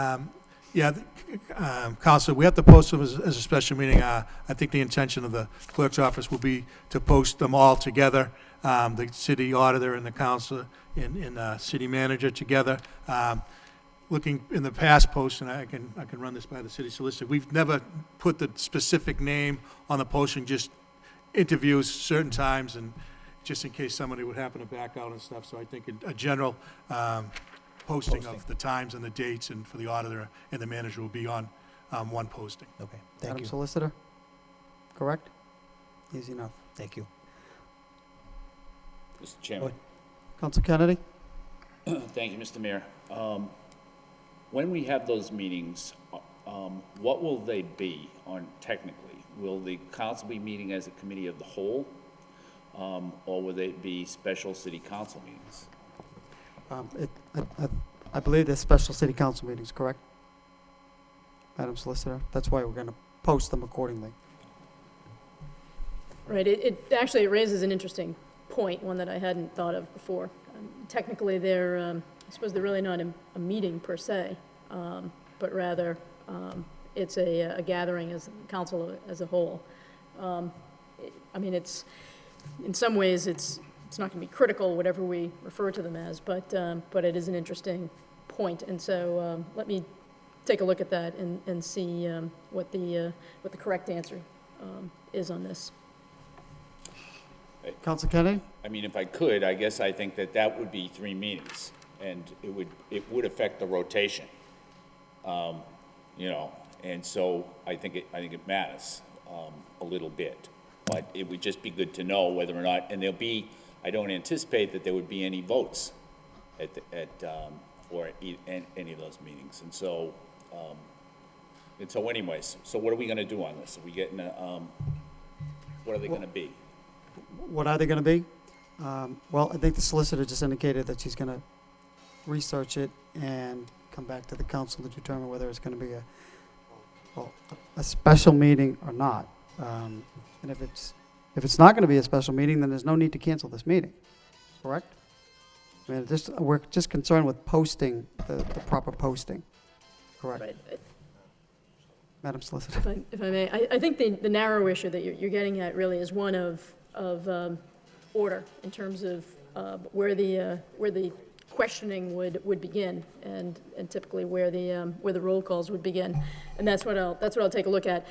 Council, we have to post them as a special meeting. I think the intention of the clerk's office will be to post them all together, the city auditor and the council and city manager together. Looking in the past posts, and I can run this by the city solicitor, we've never put the specific name on the posting, just interviews certain times, and just in case somebody would happen to back out and stuff. So I think a general posting of the times and the dates, and for the auditor and the manager will be on one posting. Okay, thank Madam you. Solicitor, correct? Easy enough. Thank you. Mr. Chairman. Council Kennedy? Thank you, Mr. Mayor. When we have those meetings, what will they be on technically? Will the council be meeting as a committee of the whole, or will they be special city council meetings? I believe there's special city council meetings, correct? Madam Solicitor? That's why we're going to post them accordingly. Right, it actually raises an interesting point, one that I hadn't thought of before. Technically, I suppose they're really not a meeting per se, but rather it's a gathering as council as a whole. I mean, in some ways, it's not going to be critical, whatever we refer to them as, but it is an interesting point. And so let me take a look at that and see what the correct answer is on this. Counsel Kennedy? I mean, if I could, I guess I think that that would be 3 meetings, and it would affect the rotation. You know, and so I think it matters a little bit. But it would just be good to know whether or not, and I don't anticipate that there would be any votes any of those meetings. And so anyways, so what are we gonna do on this? Are we getting what are they gonna be? What are they going to be? Well, I think the solicitor just indicated that she's going to research it and come back to the council to determine whether it's going to be a special meeting or not. And if it's not going to be a special meeting, then there's no need to cancel this meeting, correct? I mean, we're just concerned with posting, the proper posting, correct? Right. Madam Solicitor. If I may, I think the narrow issue that you're getting at really is one of order in terms of where the questioning would begin, and typically where the roll calls would begin, and that's what I'll take a look at.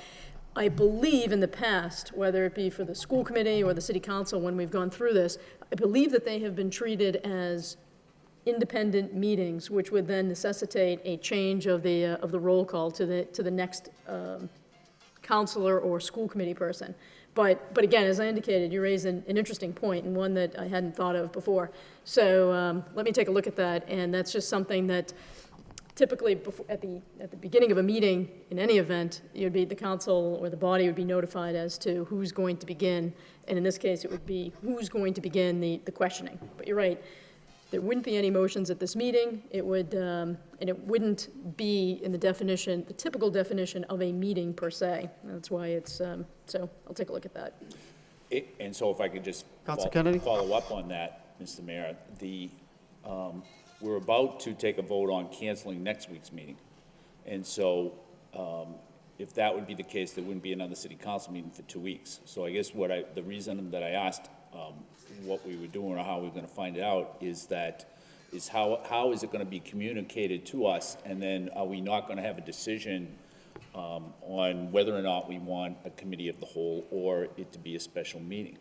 I believe in the past, whether it be for the school committee or the city council, when we've gone through this, I believe that they have been treated as independent meetings, which would then necessitate a change of the roll call to the next counselor or school committee person. But again, as I indicated, you raise an interesting point, and one that I hadn't thought of before. So let me take a look at that, and that's just something that typically at the beginning of a meeting, in any event, the council or the body would be notified as to who's going to begin, and in this case, it would be who's going to begin the questioning. But you're right. There wouldn't be any motions at this meeting. It would, and it wouldn't be in the definition, the typical definition of a meeting per se. That's why it's, so I'll take a look at that. And so if I could just follow up on that, Mr. Mayor, we're about to take a vote on canceling next week's meeting. And so if that would be the case, there wouldn't be another city council meeting for 2 weeks. So I guess the reason that I asked what we were doing or how we're going to find it out is how is it going to be communicated to us, and then are we not going to have a decision on whether or not we want a committee of the whole or it to be a special meeting?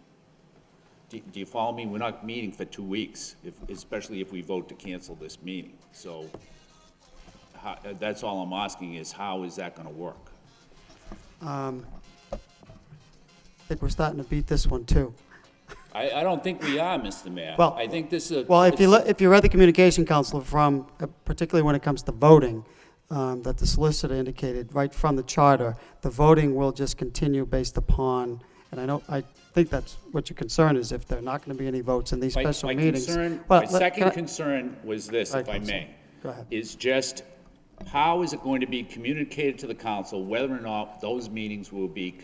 Do you follow me? We're not meeting for 2 weeks, especially if we vote to cancel this meeting. So that's all I'm asking is how is that going to work? I think we're starting to beat this one too. I don't think we are, Mr. Mayor. Well, I think this is well, if you read the communication, Counselor, from particularly when it comes to voting, that the solicitor indicated right from the charter, the voting will just continue based upon, and I think that's what your concern is, if there are not going to be any votes in these special meetings. My second concern was this, if I may. Go ahead. Is just how is it going to be communicated to the council whether or not those meetings will be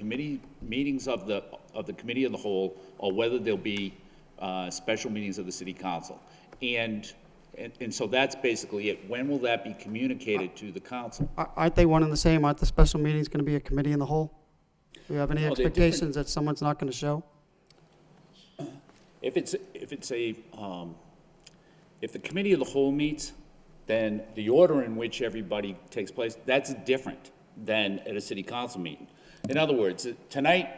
meetings of the committee of the whole, or whether there'll be special meetings of the city council, and so that's basically it. When will that be communicated to the council? Aren't they one and the same? Aren't the special meetings going to be a committee in the whole? Do you have any No, they're expectations that someone's not going to show? If the committee of the whole meets, then the order in which everybody takes place, that's different than at a city council meeting. In other words, tonight,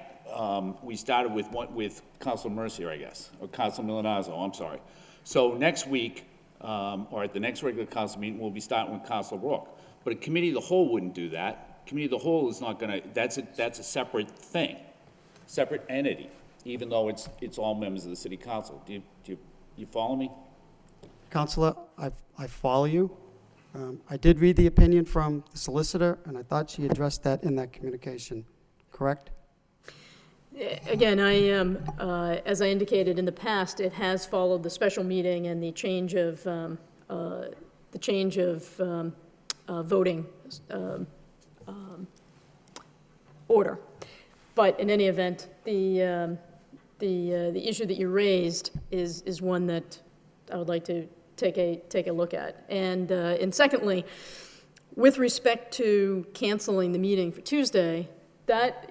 we started with Councilor Mercier, I guess, or Councilor Milanazzo, I'm sorry. So next week, or at the next regular council meeting, we'll be starting with Councilor Rourke. But a committee of the whole wouldn't do that. Committee of the whole is not gonna, that's a separate thing, separate entity, even though it's all members of the city council. Do you follow me? Counselor, I follow you. I did read the opinion from the solicitor, and I thought she addressed that in that communication, correct? Again, as I indicated in the past, it has followed the special meeting and the change of voting order. But in any event, the issue that you raised is one that I would like to take a look at. And secondly, with respect to canceling the meeting for Tuesday, that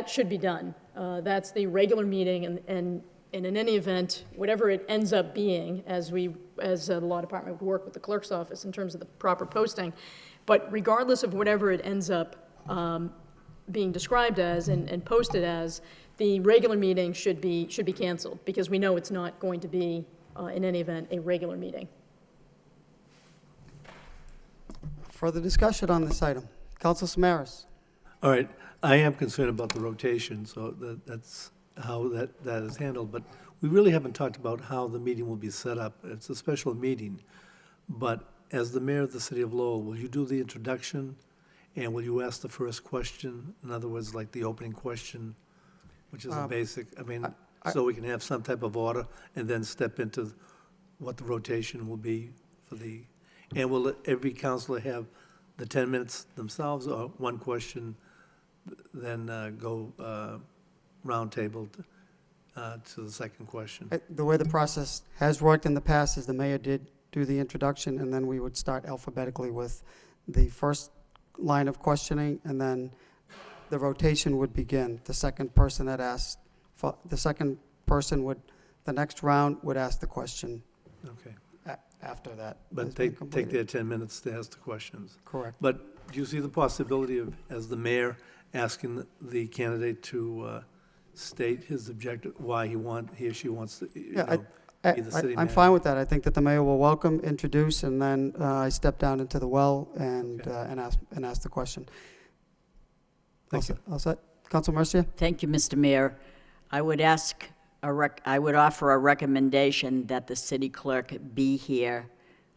should be done. That's the regular meeting, and in any event, whatever it ends up being, as the law department would work with the clerk's office in terms of the proper posting, But regardless of whatever it ends up being described as and posted as, the regular meeting should be canceled, because we know it's not going to be, in any event, a regular meeting. Further discussion on this item? Council Samaras. All right, I am concerned about the rotation, so that's how that is handled. But we really haven't talked about how the meeting will be set up. It's a special meeting. But as the mayor of the city of Lowell, will you do the introduction? And will you ask the first question? In other words, like the opening question, which is a basic, so we can have some type of order, and then step into what the rotation will be for the, and will every councilor have the 10 minutes themselves, or one question, then go round table to the second question? The way the process has worked in the past is the mayor did do the introduction, and then we would start alphabetically with the first line of questioning, and then the rotation would begin. The second person that asked, the next round would ask the question Okay. after that. But has they been take completed. their 10 minutes to ask the questions. Correct. But do you see the possibility of, as the mayor, asking the candidate to state his objective, why he or she wants to, Yeah, be the city I'm manager? fine with that. I think that the mayor will welcome, introduce, and then I step down into the well and ask the question. Thank you. All set? Council Mercia? Thank you, Mr. Mayor. I would offer a recommendation that the city clerk be here.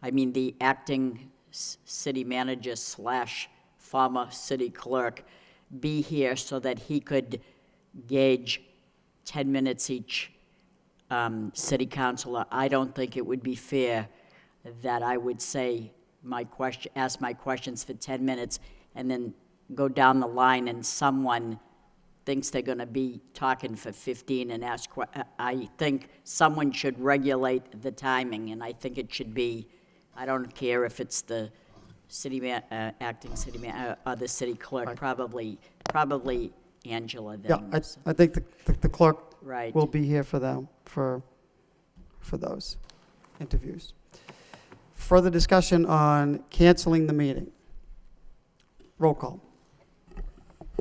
The acting city manager / former city clerk be here so that he could gauge 10 minutes each city councilor. I don't think it would be fair that I would ask my questions for 10 minutes and then go down the line and someone thinks they're going to be talking for 15 and ask. I think someone should regulate the timing, and I think it should be, I don't care if it's the acting city man or the city clerk, probably Angela then. Yeah, I think the clerk Right. will be here for them, for those interviews. Further discussion on canceling the meeting. Roll call.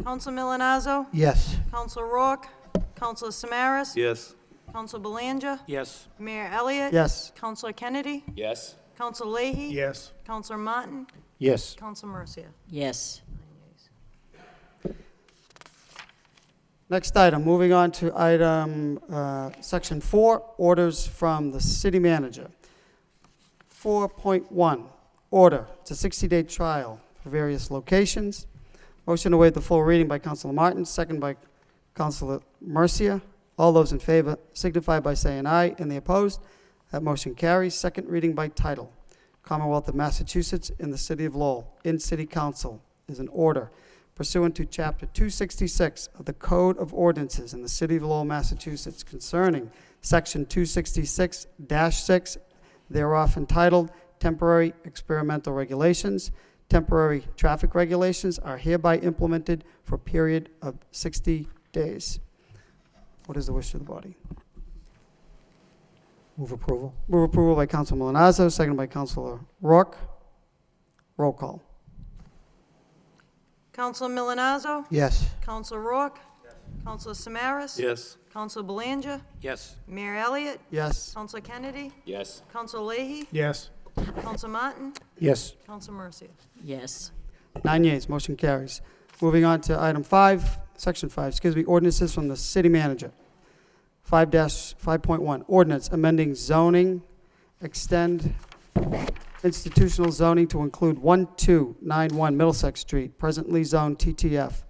Council Milonazo? Yes. Council Rourke? Council Samaras? Yes. Council Belanger? Yes. Mayor Elliott? Yes. Councilor Kennedy? Yes? Council Leahy? Yes. Councilor Martin? Yes. Council Mercia? Yes. Next item, moving on to item, section 4, orders from the city manager. 4.1, order. It's a 60-day trial for various locations. Motion to waive the full reading by Councilor Martin, second by Councilor Mercia. All those in favor signify by saying aye, and the opposed. That motion carries. Second reading by title. Commonwealth of Massachusetts in the City of Lowell, in City Council, is an order pursuant to Chapter 266 of the Code of Ordinances in the City of Lowell, Massachusetts, concerning Section 266-6, thereof entitled Temporary Experimental Regulations. Temporary traffic regulations are hereby implemented for a period of 60 days. What is the wish of the body? Move approval? Move approval by Council Milonazo, second by Councilor Rourke. Roll call. Council Milonazo? Yes. Council Rourke? Council Samaras? Yes. Council Belanger? Yes. Mayor Elliott? Yes. Councilor Kennedy? Yes? Council Leahy? Yes. Council Martin? Yes. Council Mercia? Yes. 9 yeas, motion carries. Moving on to item 5, section 5, ordinances from the city manager. 5-5.1, ordinance amending zoning, extend institutional zoning to include 1291 Middlesex Street, presently zoned TTF.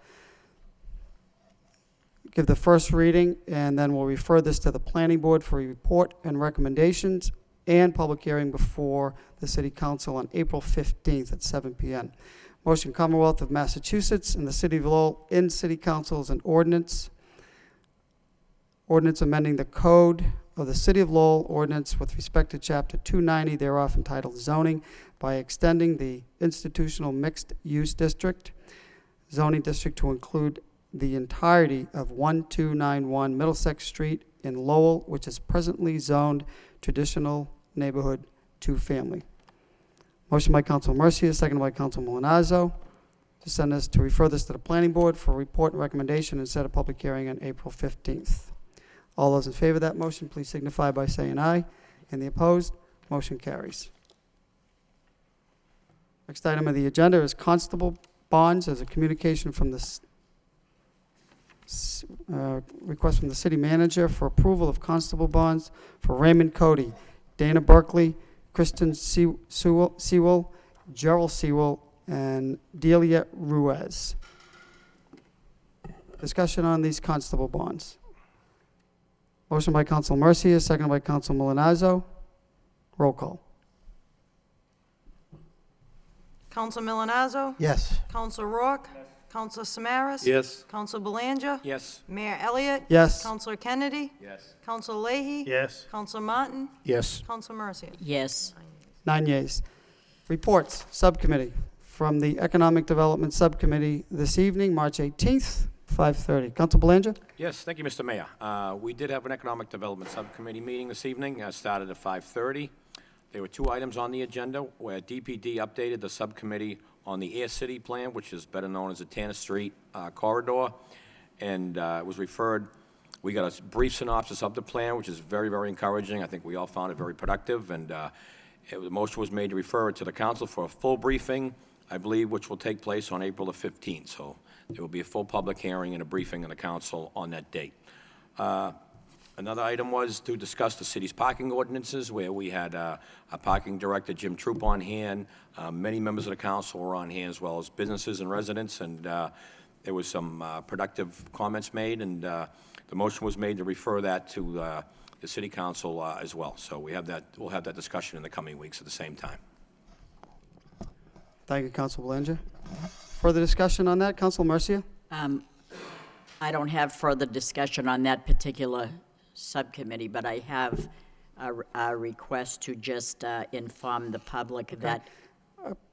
Give the first reading, and then we'll refer this to the planning board for a report and recommendations and public hearing before the city council on April 15th at 7 p.m. Motion, Commonwealth of Massachusetts and the City of Lowell in City Council is an ordinance. Ordinance amending the code of the City of Lowell ordinance with respect to Chapter 290 thereof entitled zoning by extending the institutional mixed-use district zoning district to include the entirety of 1291 Middlesex Street in Lowell, which is presently zoned traditional neighborhood 2-family. Motion by Council Mercia, seconded by Council Milonazo, to send this, to refer this to the planning board for report and recommendation and set a public hearing on April 15th. All those in favor of that motion, please signify by saying aye. And the opposed, motion carries. Next item of the agenda is constable bonds as a communication from the request from the city manager for approval of constable bonds for Raymond Cody, Dana Berkeley, Kristen Sewell, Gerald Sewell, and Delia Ruiz. Discussion on these constable bonds. Motion by Council Mercia, seconded by Council Milonazo. Roll call. Council Milonazo? Yes. Council Rourke? Council Samaras? Yes. Council Belanger? Yes. Mayor Elliott? Yes. Councilor Kennedy? Yes. Council Leahy? Yes. Council Martin? Yes. Council Mercia? Yes. 9 yeas. Reports, Subcommittee. From the Economic Development Subcommittee this evening, March 18th, 5:30. Council Belanger? Yes, thank you, Mr. Mayor. We did have an Economic Development Subcommittee meeting this evening, started at 5:30. There were 2 items on the agenda where DPD updated the subcommittee on the Air City plan, which is better known as the Tanner Street corridor, and it was referred. We got a brief synopsis of the plan, which is very, very encouraging. I think we all found it very productive, and the motion was made to refer it to the council for a full briefing, I believe, which will take place on April the 15th. So there will be a full public hearing and a briefing in the council on that date. Another item was to discuss the city's parking ordinances, where we had our parking director, Jim Troop, on hand. Many members of the council were on hand, as well as businesses and residents, and there was some productive comments made, and the motion was made to refer that to the city council as well. So we'll have that discussion in the coming weeks at the same time. Thank you, Council Belanger. Further discussion on that, Council Mercia? I don't have further discussion on that particular subcommittee, but I have a request to just inform the public that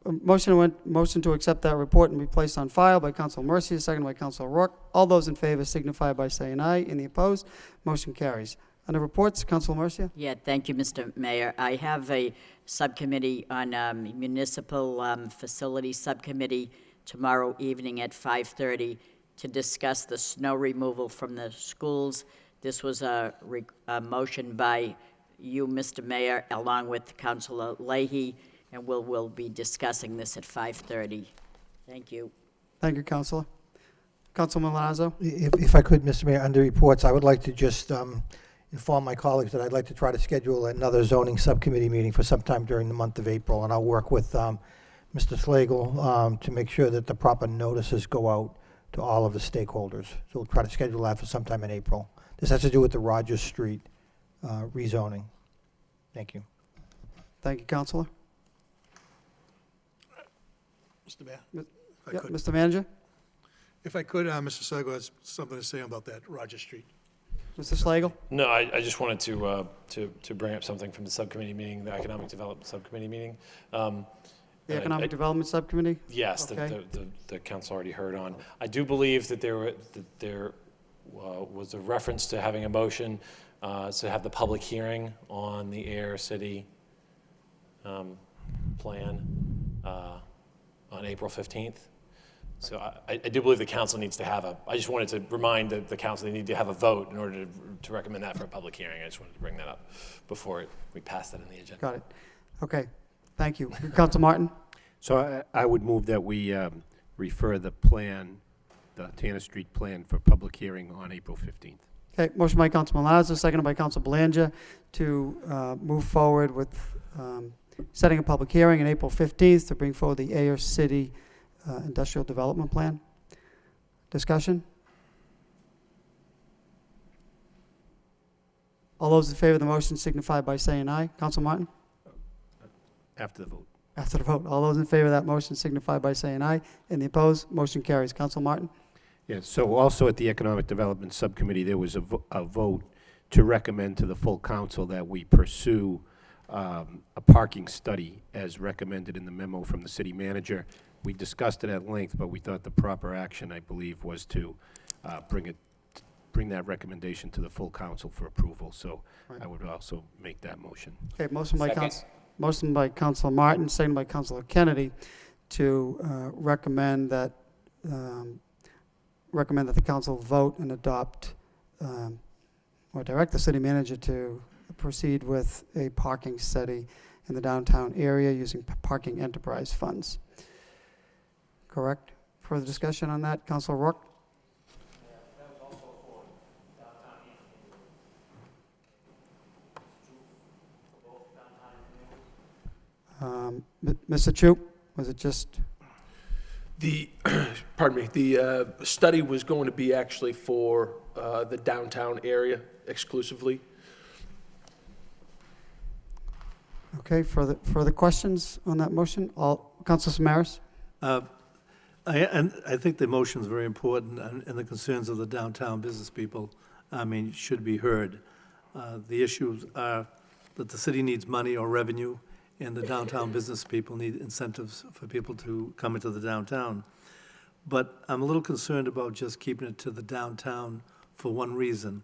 Motion to accept that report and be placed on file by Council Mercia, seconded by Council Rourke. All those in favor signify by saying aye. Any opposed? Motion carries. Under reports, Council Mercia? Yeah, thank you, Mr. Mayor. I have a subcommittee on municipal facility subcommittee tomorrow evening at 5:30 to discuss the snow removal from the schools. This was a motion by you, Mr. Mayor, along with Councilor Leahy, and we'll be discussing this at 5:30. Thank you. Thank you, Councilor. Councilman Milazzo? If I could, Mr. Mayor, under reports, I would like to just inform my colleagues that I'd like to try to schedule another zoning subcommittee meeting for sometime during the month of April, and I'll work with Mr. Slagle to make sure that the proper notices go out to all of the stakeholders. So we'll try to schedule that for sometime in April. This has to do with the Rogers Street rezoning. Thank you. Thank you, Councilor. Mr. Mayor, if I Yeah, could. Mr. Manager? If I could, Mr. Slagle has something to say about that Roger Street. Mr. Slagle? No, I just wanted to bring up something from the subcommittee meeting, the Economic Development Subcommittee meeting. The Economic Development Subcommittee? Yes, Okay. the council already heard on. I do believe that there was a reference to having a motion to have the public hearing on the Air City plan on April 15th. So I do believe the council needs to have I just wanted to remind the council they need to have a vote in order to recommend that for a public hearing. I just wanted to bring that up before we pass that in the agenda. Got it. Okay. Thank you. Council Martin? So I would move that we refer the plan, the Tanner Street plan, for public hearing on April 15th. Okay, motion by Council Milazzo, seconded by Council Belanger to move forward with setting a public hearing on April 15th to bring forward the Ayer City Industrial Development Plan. Discussion? All those in favor of the motion signify by saying aye. Council Martin? After the vote. After the vote. All those in favor of that motion signify by saying aye. And the opposed, motion carries. Council Martin? Yes, so also at the Economic Development Subcommittee, there was a vote to recommend to the full council that we pursue a parking study as recommended in the memo from the city manager. We discussed it at length, but we thought the proper action, I believe, was to bring that recommendation to the full council for approval. So Right. I would also make that motion. Okay, motion by Second. Council. motion by Councilor Martin, second by Councilor Kennedy, to recommend that the council vote and adopt, or direct the city manager to proceed with a parking study in the downtown area using parking enterprise funds. Correct? Further discussion on that, Councilor Rourke? Mr. Chu, was it just? The, pardon me, the study was going to be actually for the downtown area exclusively. Okay, further questions on that motion? Councilor Samaras? I think the motion is very important, and the concerns of the downtown business people, should be heard. The issues are that the city needs money or revenue, and the downtown business people need incentives for people to come into the downtown. But I'm a little concerned about just keeping it to the downtown for one reason.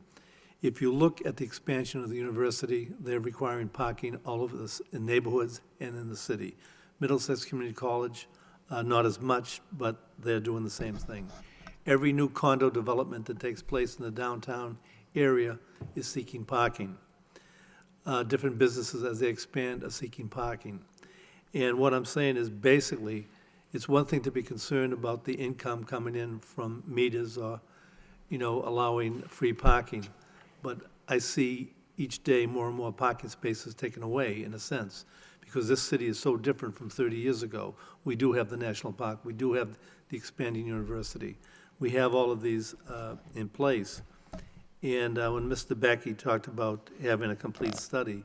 If you look at the expansion of the university, they're requiring parking all over this, in neighborhoods and in the city. Middlesex Community College, not as much, but they're doing the same thing. Every new condo development that takes place in the downtown area is seeking parking. Different businesses, as they expand, are seeking parking. And what I'm saying is, basically, it's one thing to be concerned about the income coming in from meters or, allowing free parking. But I see each day more and more parking spaces taken away, in a sense, because this city is so different from 30 years ago. We do have the national park. We do have the expanding university. We have all of these in place. And when Mr. Becky talked about having a complete study,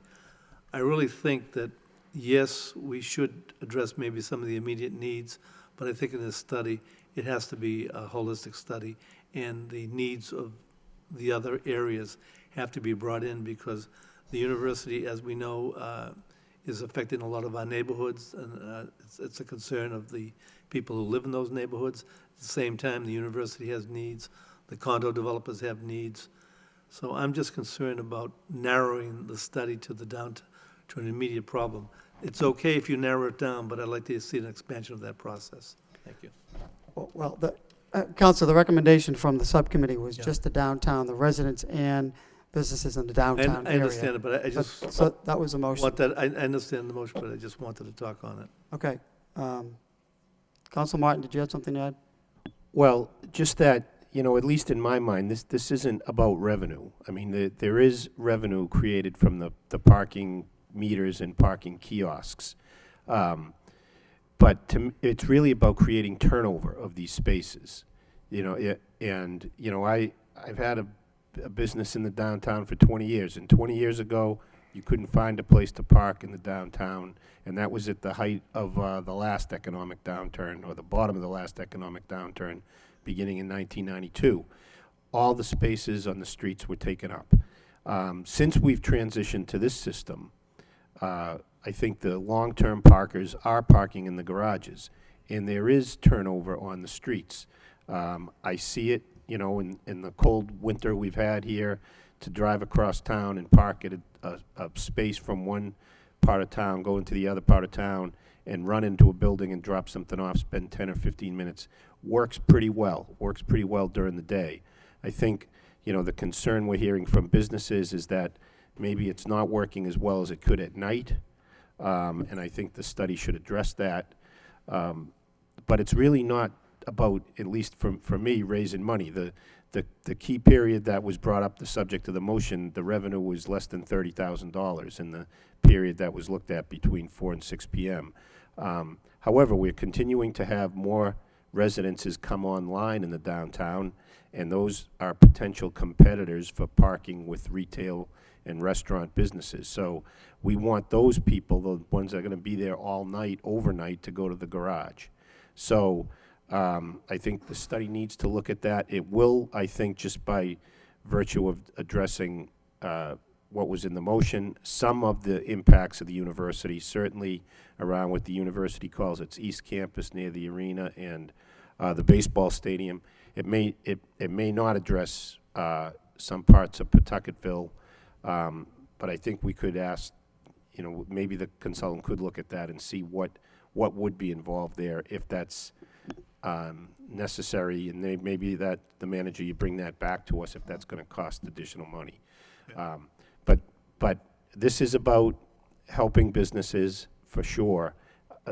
I really think that, yes, we should address maybe some of the immediate needs, but I think in this study, it has to be a holistic study, and the needs of the other areas have to be brought in, because the university, as we know, is affecting a lot of our neighborhoods, and it's a concern of the people who live in those neighborhoods. At the same time, the university has needs, the condo developers have needs. So I'm just concerned about narrowing the study to to an immediate problem. It's okay if you narrow it down, but I'd like to see an expansion of that process. Thank you. Well, Council, the recommendation from the subcommittee was just the downtown, the residents and businesses in the downtown I area. understand it, but I just. So that was the motion. I understand the motion, but I just wanted to talk on it. Okay. Council Martin, did you have something to add? Well, just that, at least in my mind, this isn't about revenue. I mean, there is revenue created from the parking meters and parking kiosks. But it's really about creating turnover of these spaces. I've had a business in the downtown for 20 years, and 20 years ago, you couldn't find a place to park in the downtown, and that was at the height of the last economic downturn, or the bottom of the last economic downturn, beginning in 1992. All the spaces on the streets were taken up. Since we've transitioned to this system, I think the long-term parkers are parking in the garages, and there is turnover on the streets. I see it, in the cold winter we've had here, to drive across town and park at a space from one part of town, go into the other part of town, and run into a building and drop something off, spend 10 or 15 minutes, works pretty well during the day. I think, the concern we're hearing from businesses is that maybe it's not working as well as it could at night, and I think the study should address that. But it's really not about, at least for me, raising money. The key period that was brought up, the subject of the motion, the revenue was less than $30,000 in the period that was looked at between 4 and 6 p.m. However, we're continuing to have more residences come online in the downtown, and those are potential competitors for parking with retail and restaurant businesses. So we want those people, the ones that are going to be there all night, overnight, to go to the garage. So I think the study needs to look at that. It will, I think, just by virtue of addressing what was in the motion, some of the impacts of the university, certainly around what the university calls its East Campus near the arena and the baseball stadium. It may not address some parts of Pawtucketville, but I think we could ask, you know, maybe the consultant could look at that and see what would be involved there, if that's necessary, and maybe that the manager, you bring that back to us if that's going to cost additional money. But this is about helping businesses, for sure.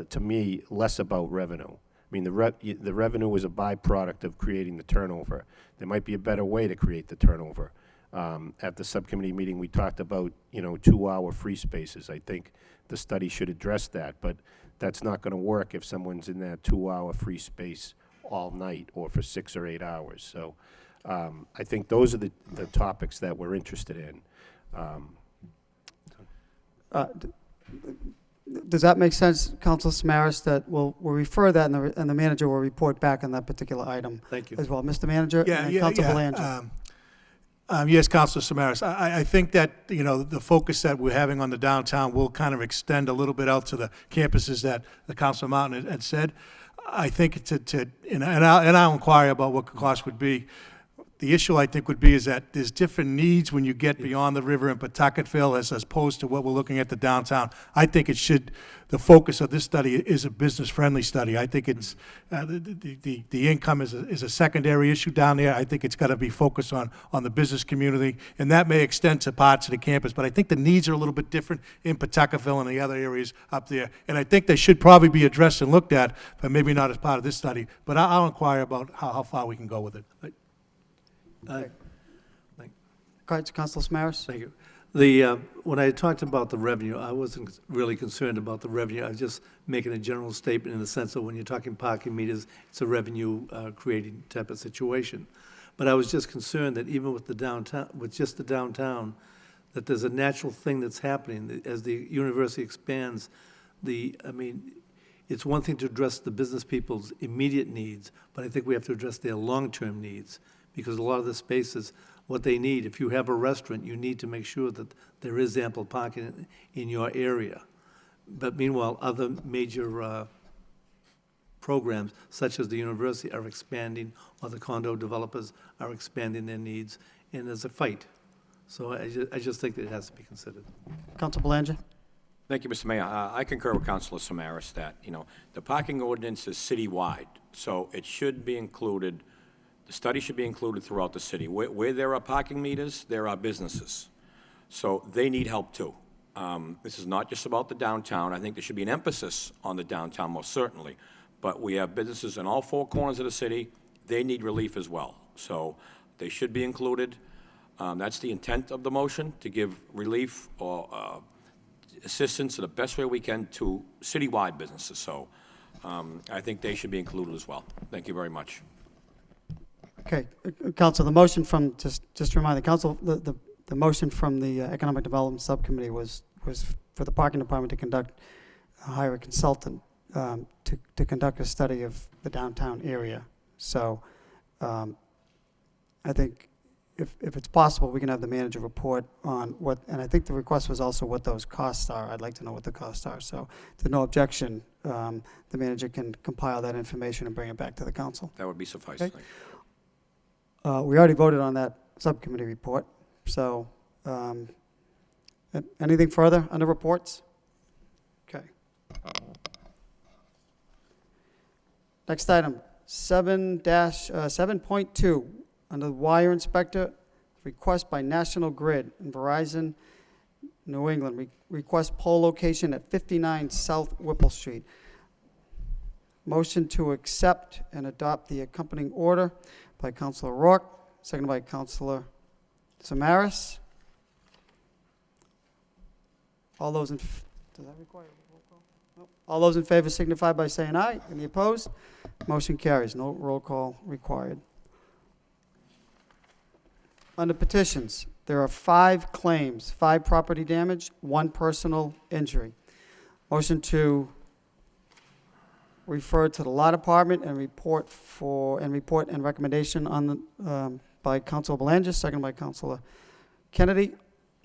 To me, less about revenue. I mean, the revenue is a byproduct of creating the turnover. There might be a better way to create the turnover. At the subcommittee meeting, we talked about, you know, 2-hour free spaces. I think the study should address that, but that's not going to work if someone's in that 2-hour free space all night or for 6 or 8 hours. So I think those are the topics that we're interested in. Does that make sense, Councilor Samaras, that we'll refer that and the manager will report back on that particular item? Thank you. As well. Mr. Manager? And then Councilor Belanger. Yes, Councilor Samaras. I think that, you know, the focus that we're having on the downtown will kind of extend a little bit out to the campuses that the Councilor Martin had said. I think and I'll inquire about what the cost would be. The issue, I think, would be is that there's different needs when you get beyond the river in Pawtucketville as opposed to what we're looking at the downtown. I think the focus of this study is a business-friendly study. I think it's, the income is a secondary issue down there. I think it's got to be focused on the business community, and that may extend to parts of the campus. But I think the needs are a little bit different in Pawtucketville and the other areas up there. And I think they should probably be addressed and looked at, but maybe not as part of this study. But I'll inquire about how far we can go with it. Go ahead, Councilor Samaras. Thank you. When I talked about the revenue, I wasn't really concerned about the revenue. I was just making a general statement in the sense of when you're talking parking meters, it's a revenue creating type of situation. But I was just concerned that even with the downtown, that there's a natural thing that's happening as the university expands. It's one thing to address the business people's immediate needs, but I think we have to address their long-term needs, because a lot of the spaces, what they need, if you have a restaurant, you need to make sure that there is ample parking in your area. But meanwhile, other major programs, such as the university, are expanding, or the condo developers are expanding their needs, and there's a fight. So I just think that it has to be considered. Councilor Belanger. Thank you, Mr. Mayor. I concur with Councilor Samaras that, you know, the parking ordinance is citywide, so it should be included. The study should be included throughout the city. Where there are parking meters, there are businesses. So they need help too. This is not just about the downtown. I think there should be an emphasis on the downtown, most certainly. But we have businesses in all 4 corners of the city. They need relief as well. So they should be included. That's the intent of the motion, to give relief or assistance in the best way we can to citywide businesses. So I think they should be included as well. Thank you very much. Okay, Council, the motion from, just to remind the Council, the motion from the Economic Development Subcommittee was for the Parking Department to hire a consultant to conduct a study of the downtown area. So I think if it's possible, we can have the manager report on what, and I think the request was also what those costs are. I'd like to know what the costs are. So if there's no objection, the manager can compile that information and bring it back to the Council. That would be suffice. Okay. We already voted on that subcommittee report, so anything further under reports? Okay. Next item, 7.2, under the wire inspector, request by National Grid and Verizon New England, request pole location at 59 South Whipple Street. Motion to accept and adopt the accompanying order by Councilor Rourke, seconded by Councilor Samaras. All those in, does that require a roll call? Nope. All those in favor signify by saying aye. Any opposed? Motion carries. No roll call required. Under petitions, there are 5 claims, 5 property damage, 1 personal injury. Motion to refer to the law department and report and recommendation on the, by Councilor Belanger, second by Councilor Kennedy.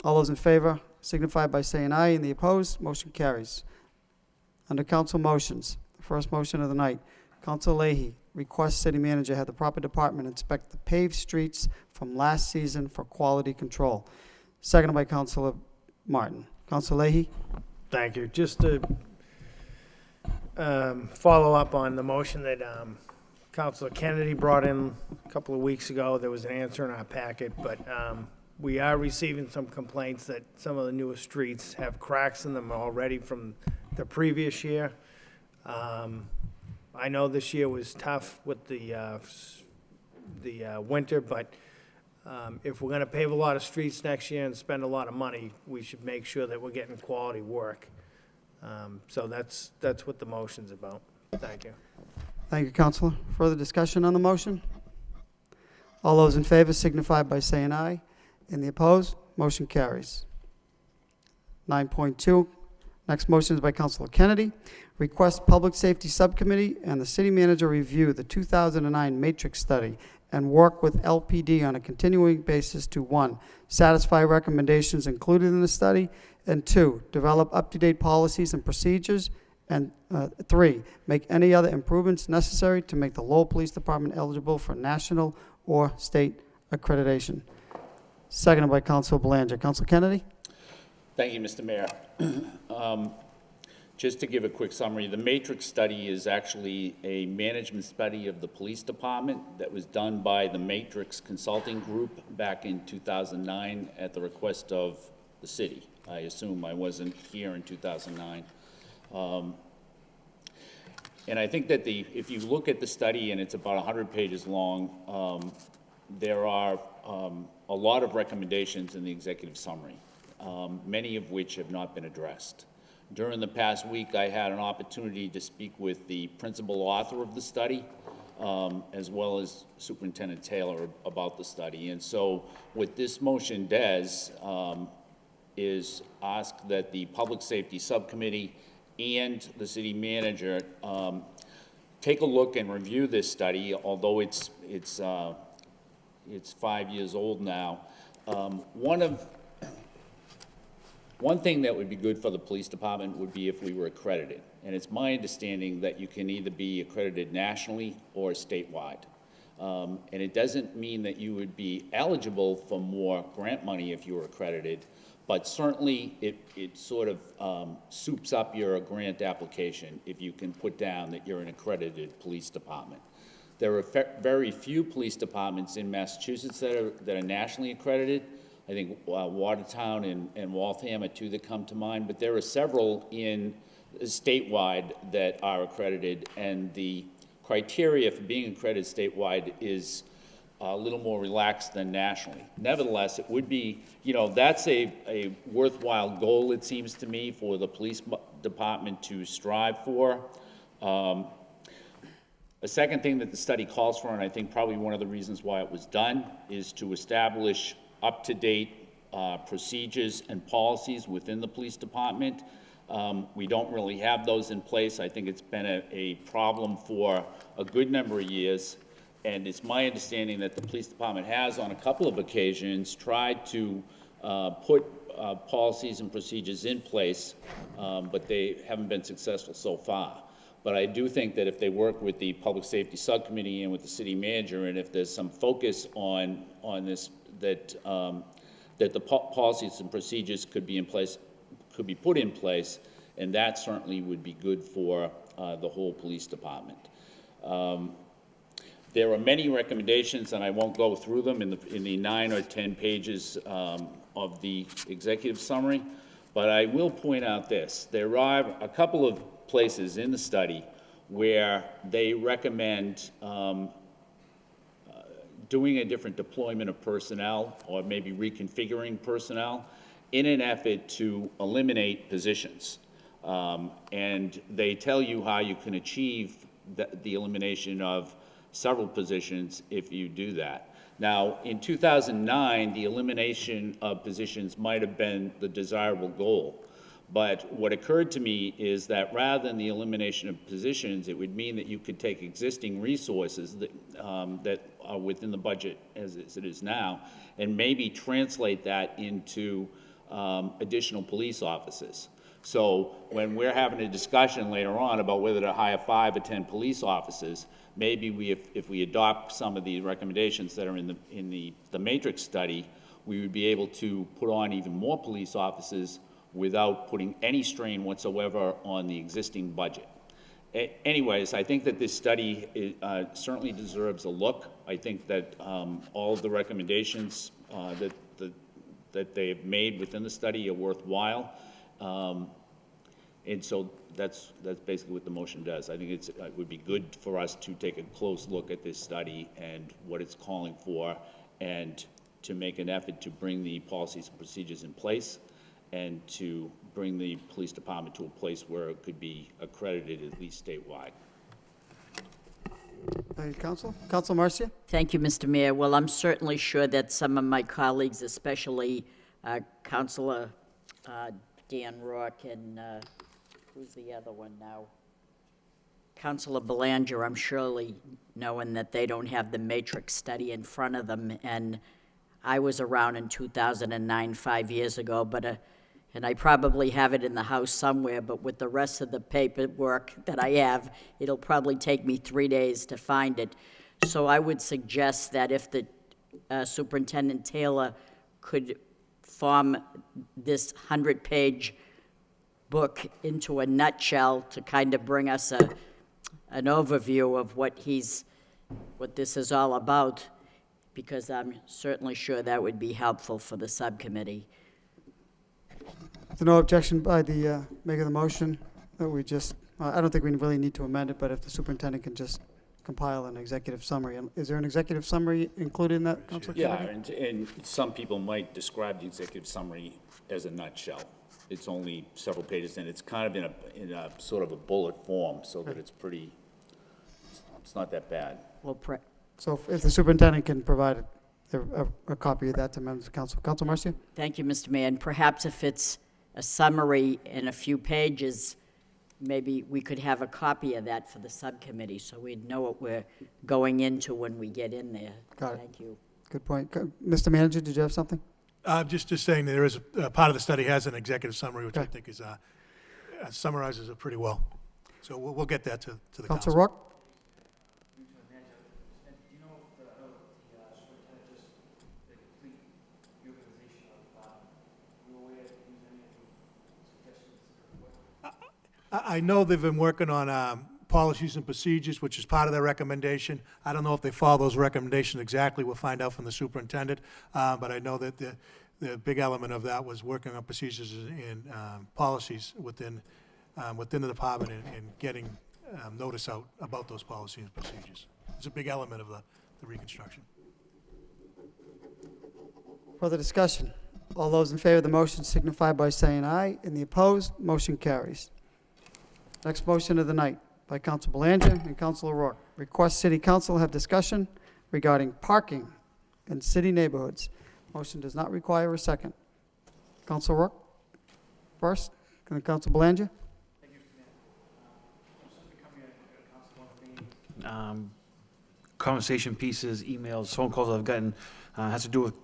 All those in favor signify by saying aye. Any opposed? Motion carries. Under council motions, the first motion of the night, Councilor Leahy requests city manager have the proper department inspect the paved streets from last season for quality control. Seconded by Councilor Martin. Councilor Leahy? Thank you. Just to follow up on the motion that Councilor Kennedy brought in a couple of weeks ago. There was an answer in our packet, but we are receiving some complaints that some of the newer streets have cracks in them already from the previous year. I know this year was tough with the winter, but if we're gonna pave a lot of streets next year and spend a lot of money, we should make sure that we're getting quality work. So that's what the motion's about. Thank you. Thank you, Counselor. Further discussion on the motion? All those in favor signify by saying aye. Any opposed? Motion carries. 9.2, next motion is by Counselor Kennedy. Request Public Safety Subcommittee and the City Manager review the 2009 Matrix Study and work with LPD on a continuing basis to 1, satisfy recommendations included in the study, and 2, develop up-to-date policies and procedures, and 3, make any other improvements necessary to make the Lowell Police Department eligible for national or state accreditation. Seconded by Councilor Belanger. Councilor Kennedy? Thank you, Mr. Mayor. Just to give a quick summary, the Matrix study is actually a management study of the police department that was done by the Matrix Consulting Group back in 2009 at the request of the city. I assume I wasn't here in 2009. And I think that if you look at the study, and it's about 100 pages long, there are a lot of recommendations in the executive summary, many of which have not been addressed. During the past week, I had an opportunity to speak with the principal author of the study, as well as Superintendent Taylor about the study. And so what this motion does is ask that the Public Safety Subcommittee and the City Manager take a look and review this study, although it's 5 years old now. One thing that would be good for the police department would be if we were accredited. And it's my understanding that you can either be accredited nationally or statewide. And it doesn't mean that you would be eligible for more grant money if you were accredited, but certainly it sort of soups up your grant application if you can put down that you're an accredited police department. There are very few police departments in Massachusetts that are nationally accredited. I think Watertown and Waltham are two that come to mind, but there are several in statewide that are accredited, and the criteria for being accredited statewide is a little more relaxed than nationally. Nevertheless, it would be, that's a worthwhile goal, it seems to me, for the police department to strive for. A second thing that the study calls for, and I think probably one of the reasons why it was done, is to establish up-to-date procedures and policies within the police department. We don't really have those in place. I think it's been a problem for a good number of years, and it's my understanding that the police department has, on a couple of occasions, tried to put policies and procedures in place, but they haven't been successful so far. But I do think that if they work with the Public Safety Subcommittee and with the City Manager, and if there's some focus on this, that the policies and procedures could be put in place, and that certainly would be good for the whole police department. There are many recommendations, and I won't go through them in the 9 or 10 pages of the executive summary, but I will point out this. There are a couple of places in the study where they recommend doing a different deployment of personnel, or maybe reconfiguring personnel, in an effort to eliminate positions. And they tell you how you can achieve the elimination of several positions if you do that. Now, in 2009, the elimination of positions might have been the desirable goal. But what occurred to me is that rather than the elimination of positions, it would mean that you could take existing resources that are within the budget as it is now, and maybe translate that into additional police officers. So when we're having a discussion later on about whether to hire 5 or 10 police officers, maybe if we adopt some of the recommendations that are in the Matrix study, we would be able to put on even more police officers without putting any strain whatsoever on the existing budget. Anyways, I think that this study certainly deserves a look. I think that all of the recommendations that they have made within the study are worthwhile. And so that's basically what the motion does. I think it would be good for us to take a close look at this study and what it's calling for, and to make an effort to bring the policies and procedures in place, and to bring the police department to a place where it could be accredited at least statewide. Thank you, Counsel. Counsel Marcia? Thank you, Mr. Mayor. Well, I'm certainly sure that some of my colleagues, especially Councilor Dan Rourke and who's the other one now? Councilor Belanger, I'm surely knowing that they don't have the matrix study in front of them. And I was around in 2009, 5 years ago, and I probably have it in the house somewhere, but with the rest of the paperwork that I have, it'll probably take me 3 days to find it. So I would suggest that if the Superintendent Taylor could form this 100-page book into a nutshell to kind of bring us an overview of what this is all about, because I'm certainly sure that would be helpful for the subcommittee. There's no objection by the maker of the motion that we just, I don't think we really need to amend it, but if the superintendent can just compile an executive summary. Is there an executive summary included in that, Councilor Yeah, Kennedy? and some people might describe the executive summary as a nutshell. It's only several pages, and it's kind of in a sort of a bullet form, so that it's not that bad. Well, So if the superintendent can provide a copy of that to members of council. Council Marcia? Thank you, Mr. Mayor. And perhaps if it's a summary in a few pages, maybe we could have a copy of that for the subcommittee, so we'd know what we're going into when we get in there. Got it. Thank you. Good point. Mr. Manager, did you have something? Just saying that there is a part of the study has an executive summary, which I Okay. think is summarizes it pretty well. So we'll get that to the Council council. Rourke? I know they've been working on policies and procedures, which is part of their recommendation. I don't know if they follow those recommendations exactly. We'll find out from the superintendent. But I know that the big element of that was working on procedures and policies within the department and getting notice out about those policies and procedures. It's a big element of the reconstruction. Further discussion? All those in favor of the motion signify by saying aye. And the opposed, motion carries. Next motion of the night by Council Belanger and Councilor Rourke. Request City Council have discussion regarding parking in city neighborhoods. Motion does not require a second. Councilor Rourke first, and Council Belanger. Conversation pieces, emails, phone calls I've gotten has to do with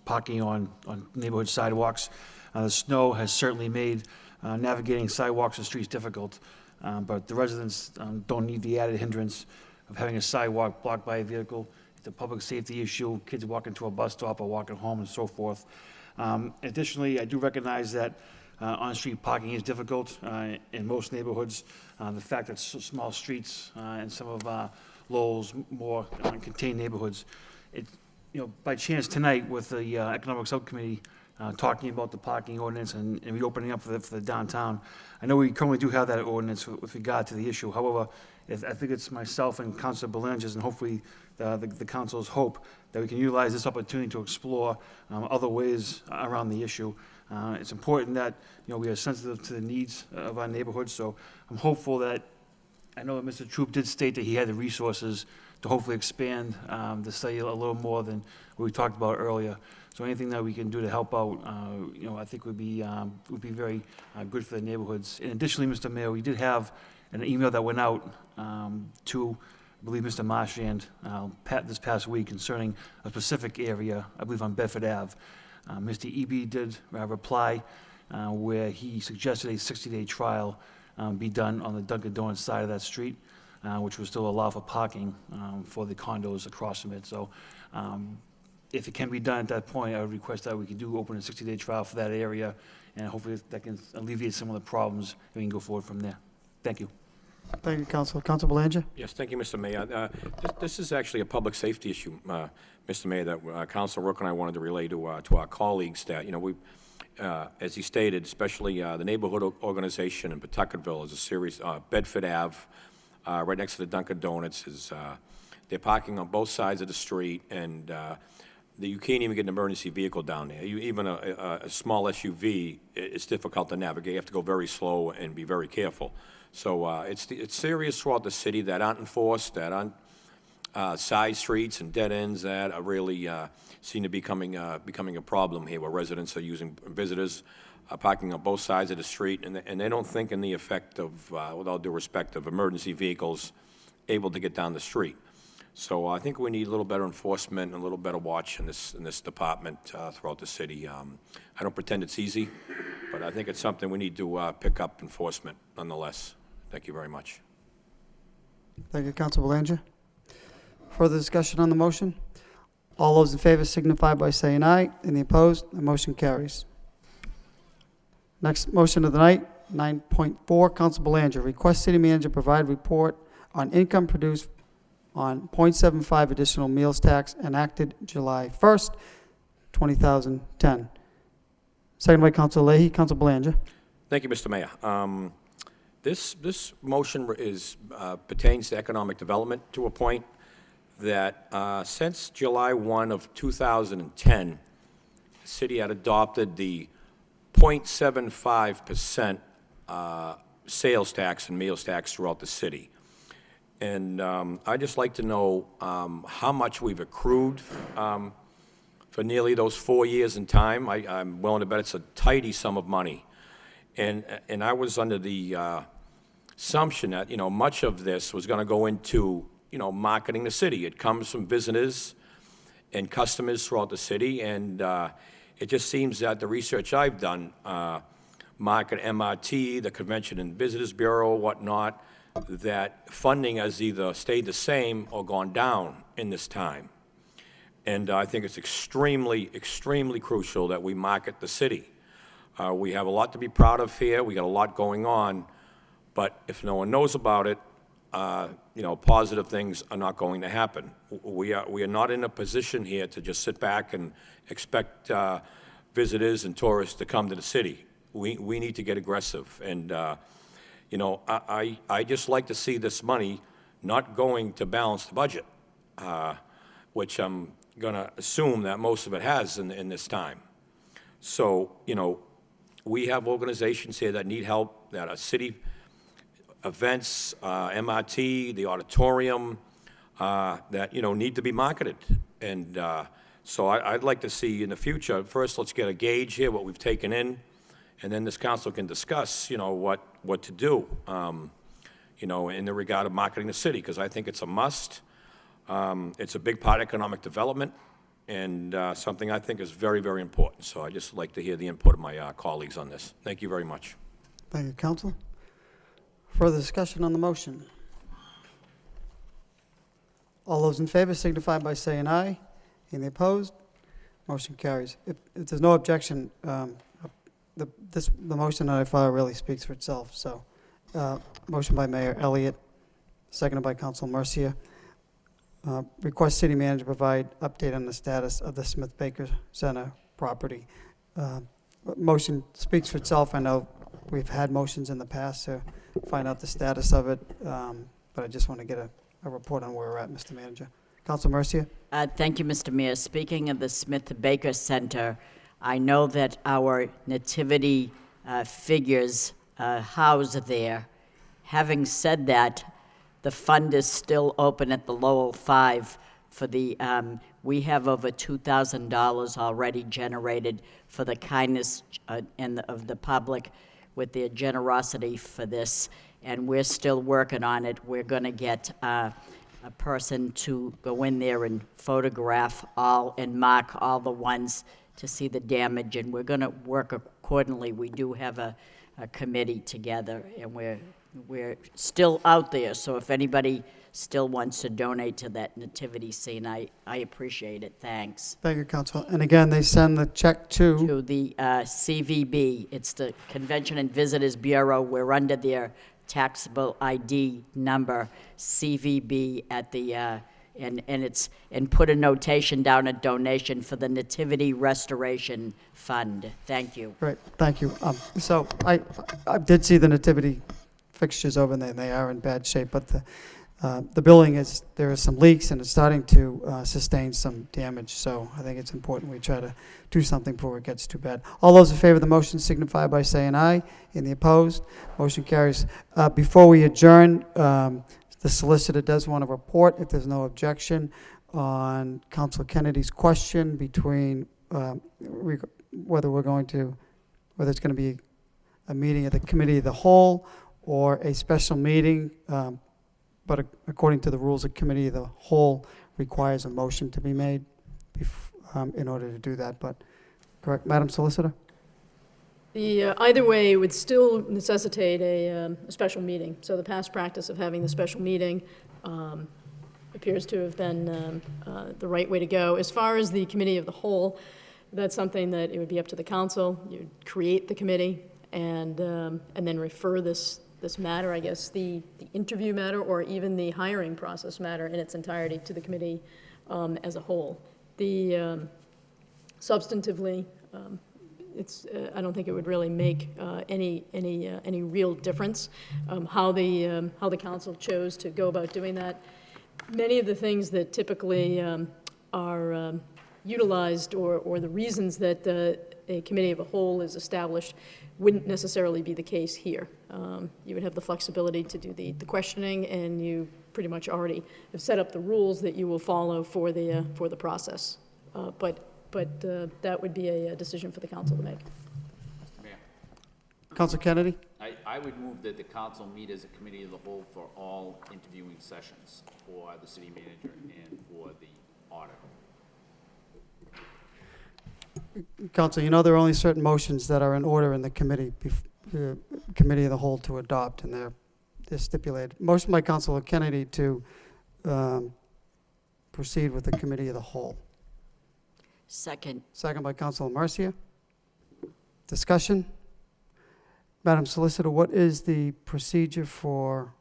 parking on neighborhood sidewalks. The snow has certainly made navigating sidewalks and streets difficult, but the residents don't need the added hindrance of having a sidewalk blocked by a vehicle. It's a public safety issue, kids walking to a bus stop or walking home and so forth. Additionally, I do recognize that on-street parking is difficult in most neighborhoods. The fact that small streets and some of Lowell's more contained neighborhoods, by chance tonight with the Economic Subcommittee talking about the parking ordinance and reopening up for the downtown, I know we currently do have that ordinance with regard to the issue. However, I think it's myself and Councilor Belanger's and hopefully the council's hope that we can utilize this opportunity to explore other ways around the issue. It's important that we are sensitive to the needs of our neighborhoods, so I'm hopeful that, I know that Mr. Troop did state that he had the resources to hopefully expand the study a little more than what we talked about earlier. So anything that we can do to help out, I think would be very good for the neighborhoods. And additionally, Mr. Mayor, we did have an email that went out to, I believe, Mr. Marchand this past week concerning a specific area, I believe on Bedford Ave. Mr. Eby did reply where he suggested a 60-day trial be done on the Dunkin' Donuts side of that street, which would still allow for parking for the condos across from it. So if it can be done at that point, I would request that we could open a 60-day trial for that area and hopefully that can alleviate some of the problems, and we can go forward from there. Thank you. Thank you, Council. Council Belanger? Yes, thank you, Mr. Mayor. This is actually a public safety issue, Mr. Mayor, that Council Rook and I wanted to relay to our colleagues that, as he stated, especially the neighborhood organization in Pawtucketville is a serious, Bedford Ave, right next to the Dunkin' Donuts, they're parking on both sides of the street, and you can't even get an emergency vehicle down there. Even a small SUV, it's difficult to navigate. You have to go very slow and be very careful. So it's serious throughout the city that aren't enforced, that aren't side streets and dead ends that are really seem to be becoming a problem here, where residents are visitors parking on both sides of the street, and they don't think in the effect of, with all due respect, of emergency vehicles able to get down the street. So I think we need a little better enforcement and a little better watch in this department throughout the city. I don't pretend it's easy, but I think it's something we need to pick up enforcement nonetheless. Thank you very much. Thank you, Council Belanger. Further discussion on the motion? All those in favor signify by saying aye. Any opposed? The motion carries. Next motion of the night, 9.4, Council Belanger. Request city manager provide report on income produced on .75 additional meals tax enacted July 1st, 2010. Second by Council Leahy. Council Belanger. Thank you, Mr. Mayor. This motion pertains to economic development to a point that since July 1 of 2010, the city had adopted the 0.75% sales tax and meals tax throughout the city. And I'd just like to know how much we've accrued for nearly those 4 years in time. I'm willing to bet it's a tidy sum of money. And I was under the assumption that, much of this was going to go into, marketing the city. It comes from visitors and customers throughout the city, and it just seems that the research I've done, market MRT, the Convention and Visitors Bureau, whatnot, that funding has either stayed the same or gone down in this time. And I think it's extremely, extremely crucial that we market the city. We have a lot to be proud of here. We got a lot going on. But if no one knows about it, positive things are not going to happen. We are not in a position here to just sit back and expect visitors and tourists to come to the city. We need to get aggressive. And, I just like to see this money not going to balance the budget, which I'm going to assume that most of it has in this time. So, we have organizations here that need help, that are city events, MRT, the auditorium, that, need to be marketed. And so I'd like to see in the future, first let's get a gauge here, what we've taken in, and then this council can discuss, what to do, in the regard of marketing the city, because I think it's a must. It's a big part of economic development, and something I think is very, very important. So I'd just like to hear the input of my colleagues on this. Thank you very much. Thank you, Council. Further discussion on the motion? All those in favor signify by saying aye. Any opposed? Motion carries. If there's no objection, the motion that I file really speaks for itself. So, motion by Mayor Elliott, seconded by Council Mercia. Request city manager provide update on the status of the Smith Baker Center property. Motion speaks for itself. I know we've had motions in the past to find out the status of it, but I just want to get a report on where we're at, Mr. Manager. Council Mercia. Thank you, Mr. Mayor. Speaking of the Smith Baker Center, I know that our nativity figures housed there. Having said that, the fund is still open at the Lowell 5 for the, we have over $2,000 already generated for the kindness of the public with their generosity for this, and we're still working on it. We're going to get a person to go in there and photograph all and mark all the ones to see the damage, and we're going to work accordingly. We do have a committee together, and we're we're still out there, so if anybody still wants to donate to that nativity scene, I appreciate it, thanks. Thank you, Council. And again, they send the check to, To the CVB, it's the Convention and Visitors Bureau, we're under their taxable ID number, CVB at the, and put a notation down, a donation for the Nativity Restoration Fund. Thank you. great, thank you. So I did see the nativity fixtures over there, and they are in bad shape, but the building is, there are some leaks, and it's starting to sustain some damage, so I think it's important we try to do something before it gets too bad. All those in favor of the motion signify by saying aye. Any opposed? Motion carries. Before we adjourn, the solicitor does want to report, if there's no objection, on Councilor Kennedy's question between whether it's going to be a meeting of the Committee of the Whole or a special meeting, but according to the rules, a Committee of the Whole requires a motion to be made in order to do that, but, correct, Madam Solicitor? Either way, it would still necessitate a special meeting. So the past practice of having the special meeting appears to have been the right way to go. As far as the Committee of the Whole, that's something that it would be up to the council. You'd create the committee and then refer this matter, I guess, the interview matter or even the hiring process matter in its entirety to the committee as a whole. Substantively, I don't think it would really make any real difference how the council chose to go about doing that. Many of the things that typically are utilized or the reasons that a committee of a whole is established wouldn't necessarily be the case here. You would have the flexibility to do the questioning, and you pretty much already have set up the rules that you will follow for the process. But that would be a decision for the council to make. Mayor, Councilor Kennedy? I would move that the council meet as a committee of the whole for all interviewing sessions for the city manager and for the auditor. Council, you know there are only certain motions that are in order in the committee, Committee of the Whole to adopt, and they're stipulated. Motion by Councilor Kennedy to proceed with the Committee of the Whole. Second. Second by Councilor Marcia. Discussion? Madam Solicitor, what is the procedure for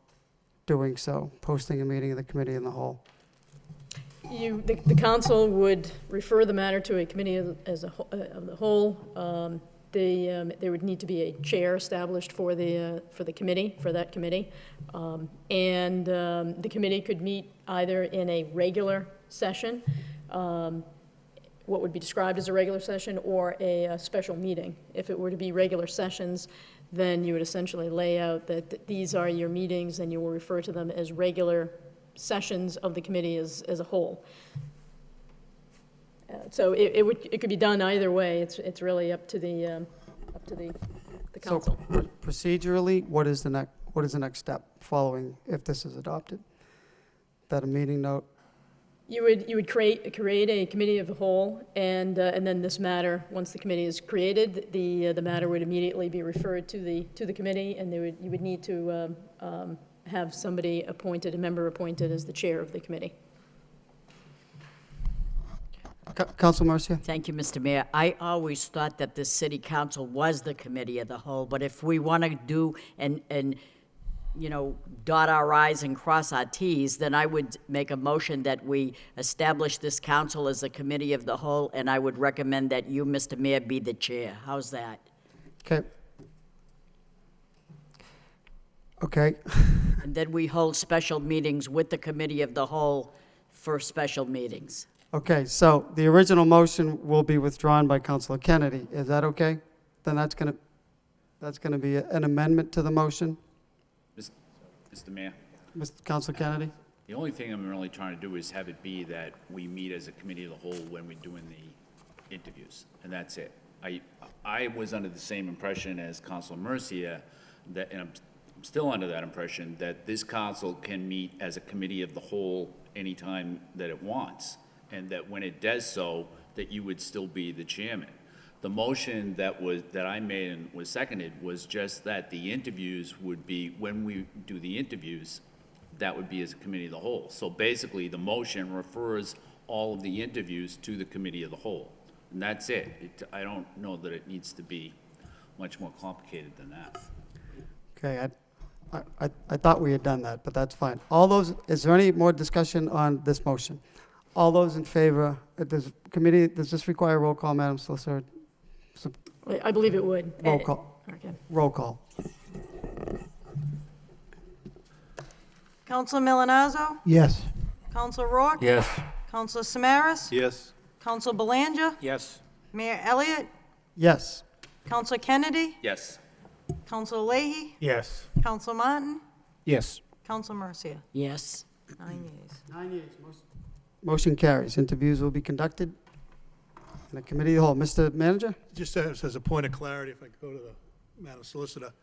doing so, posting a meeting of the Committee in the Whole? The council would refer the matter to a committee of the whole. There would need to be a chair established for that committee. And the committee could meet either in a regular session, what would be described as a regular session, or a special meeting. If it were to be regular sessions, then you would essentially lay out that these are your meetings, and you will refer to them as regular sessions of the committee as a whole. So it could be done either way. It's really up to the council. So procedurally, what is the next step following if this is adopted? That a meeting note? You would create a committee of the whole, and then this matter, once the committee is created, the matter would immediately be referred to the committee, and you would need to have somebody appointed, a member appointed as the chair of the committee. Councilor Marcia? Thank you, Mr. Mayor. I always thought that the city council was the committee of the whole, but if we want to do and dot our i's and cross our t's, then I would make a motion that we establish this council as a committee of the whole, and I would recommend that you, Mr. Mayor, be the chair. How's that? Okay. And then we hold special meetings with the committee of the whole for special meetings. Okay, so the original motion will be withdrawn by Councilor Kennedy. Is that okay? Then that's gonna be an amendment to the motion. Mr. Mayor? Councilor Kennedy? The only thing I'm really trying to do is have it be that we meet as a committee of the whole when we're doing the interviews, and that's it. I was under the same impression as Councilor Mercia, and I'm still under that impression, that this council can meet as a committee of the whole anytime that it wants, and that when it does so, that you would still be the chairman. The motion that I made and was seconded was just that the interviews would be, when we do the interviews, that would be as a committee of the whole. So basically, the motion refers all of the interviews to the committee of the whole. And that's it. I don't know that it needs to be much more complicated than that. Okay, I thought we had done that, but that's fine. Is there any more discussion on this motion? All those in favor, does this require a roll call, Madam Solicitor? I believe it would. Roll call. Okay. Roll call. Counselor Milonazo? Yes. Counselor Rourke? Yes. Counselor Samaras? Yes. Counselor Belanger? Yes. Mayor Elliott? Yes. Counselor Kennedy? Yes. Counselor Leahy? Yes. Counselor Martin? Yes. Counselor Mercia? Yes. 9 yeas. 9 yeas. Motion carries. Interviews will be conducted in the committee of the whole. Mr. Manager? Just as a point of clarity, if I could go to the Madam Solicitor.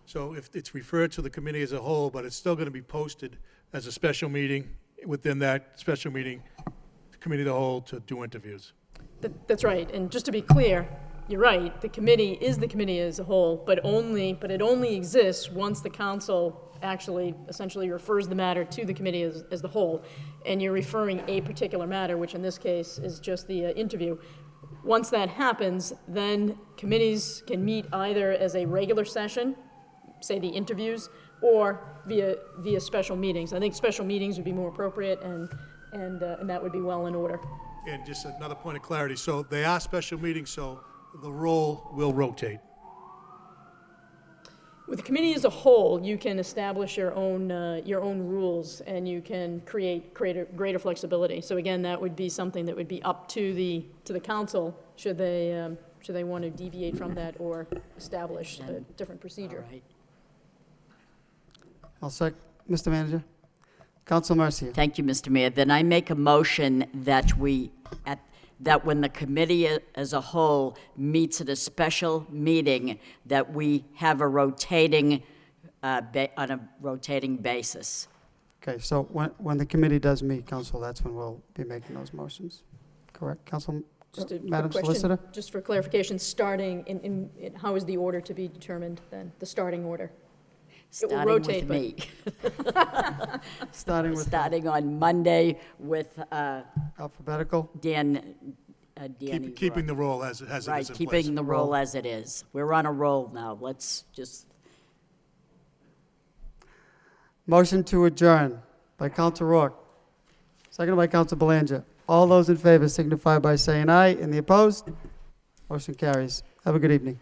So if it's referred to the committee as a whole, but it's still going to be posted as a special meeting, within that special meeting, the committee of the whole to do interviews. That's right, and just to be clear, you're right, the committee is the committee as a whole, but it only exists once the council actually essentially refers the matter to the committee as the whole, and you're referring a particular matter, which in this case is just the interview. Once that happens, then committees can meet either as a regular session, say the interviews, or via special meetings. I think special meetings would be more appropriate, and that would be well in order. And just another point of clarity, so they are special meetings, so the role will rotate. With the committee as a whole, you can establish your own rules, and you can create greater flexibility. So again, that would be something that would be up to the council, should they want to deviate from that or establish a different procedure. All right. I'll second. Mr. Manager? Council Mercia? Thank you, Mr. Mayor. Then I make a motion that that when the committee as a whole meets at a special meeting, that we have a rotating, on a rotating basis. Okay, so when the committee does meet, Council, that's when we'll be making those motions. Correct, Council? Just a quick Madam question, Solicitor? just for clarification, starting in how is the order to be determined then, the starting order? It will Starting rotate, with me. Starting on Monday with alphabetical? Danny. Keeping the role as it is in place. Right, keeping the role as it is. We're on a roll now. Let's just. Motion to adjourn by Council Rourke, seconded by Council Belanger. All those in favor signify by saying aye, and the opposed? Motion carries. Have a good evening.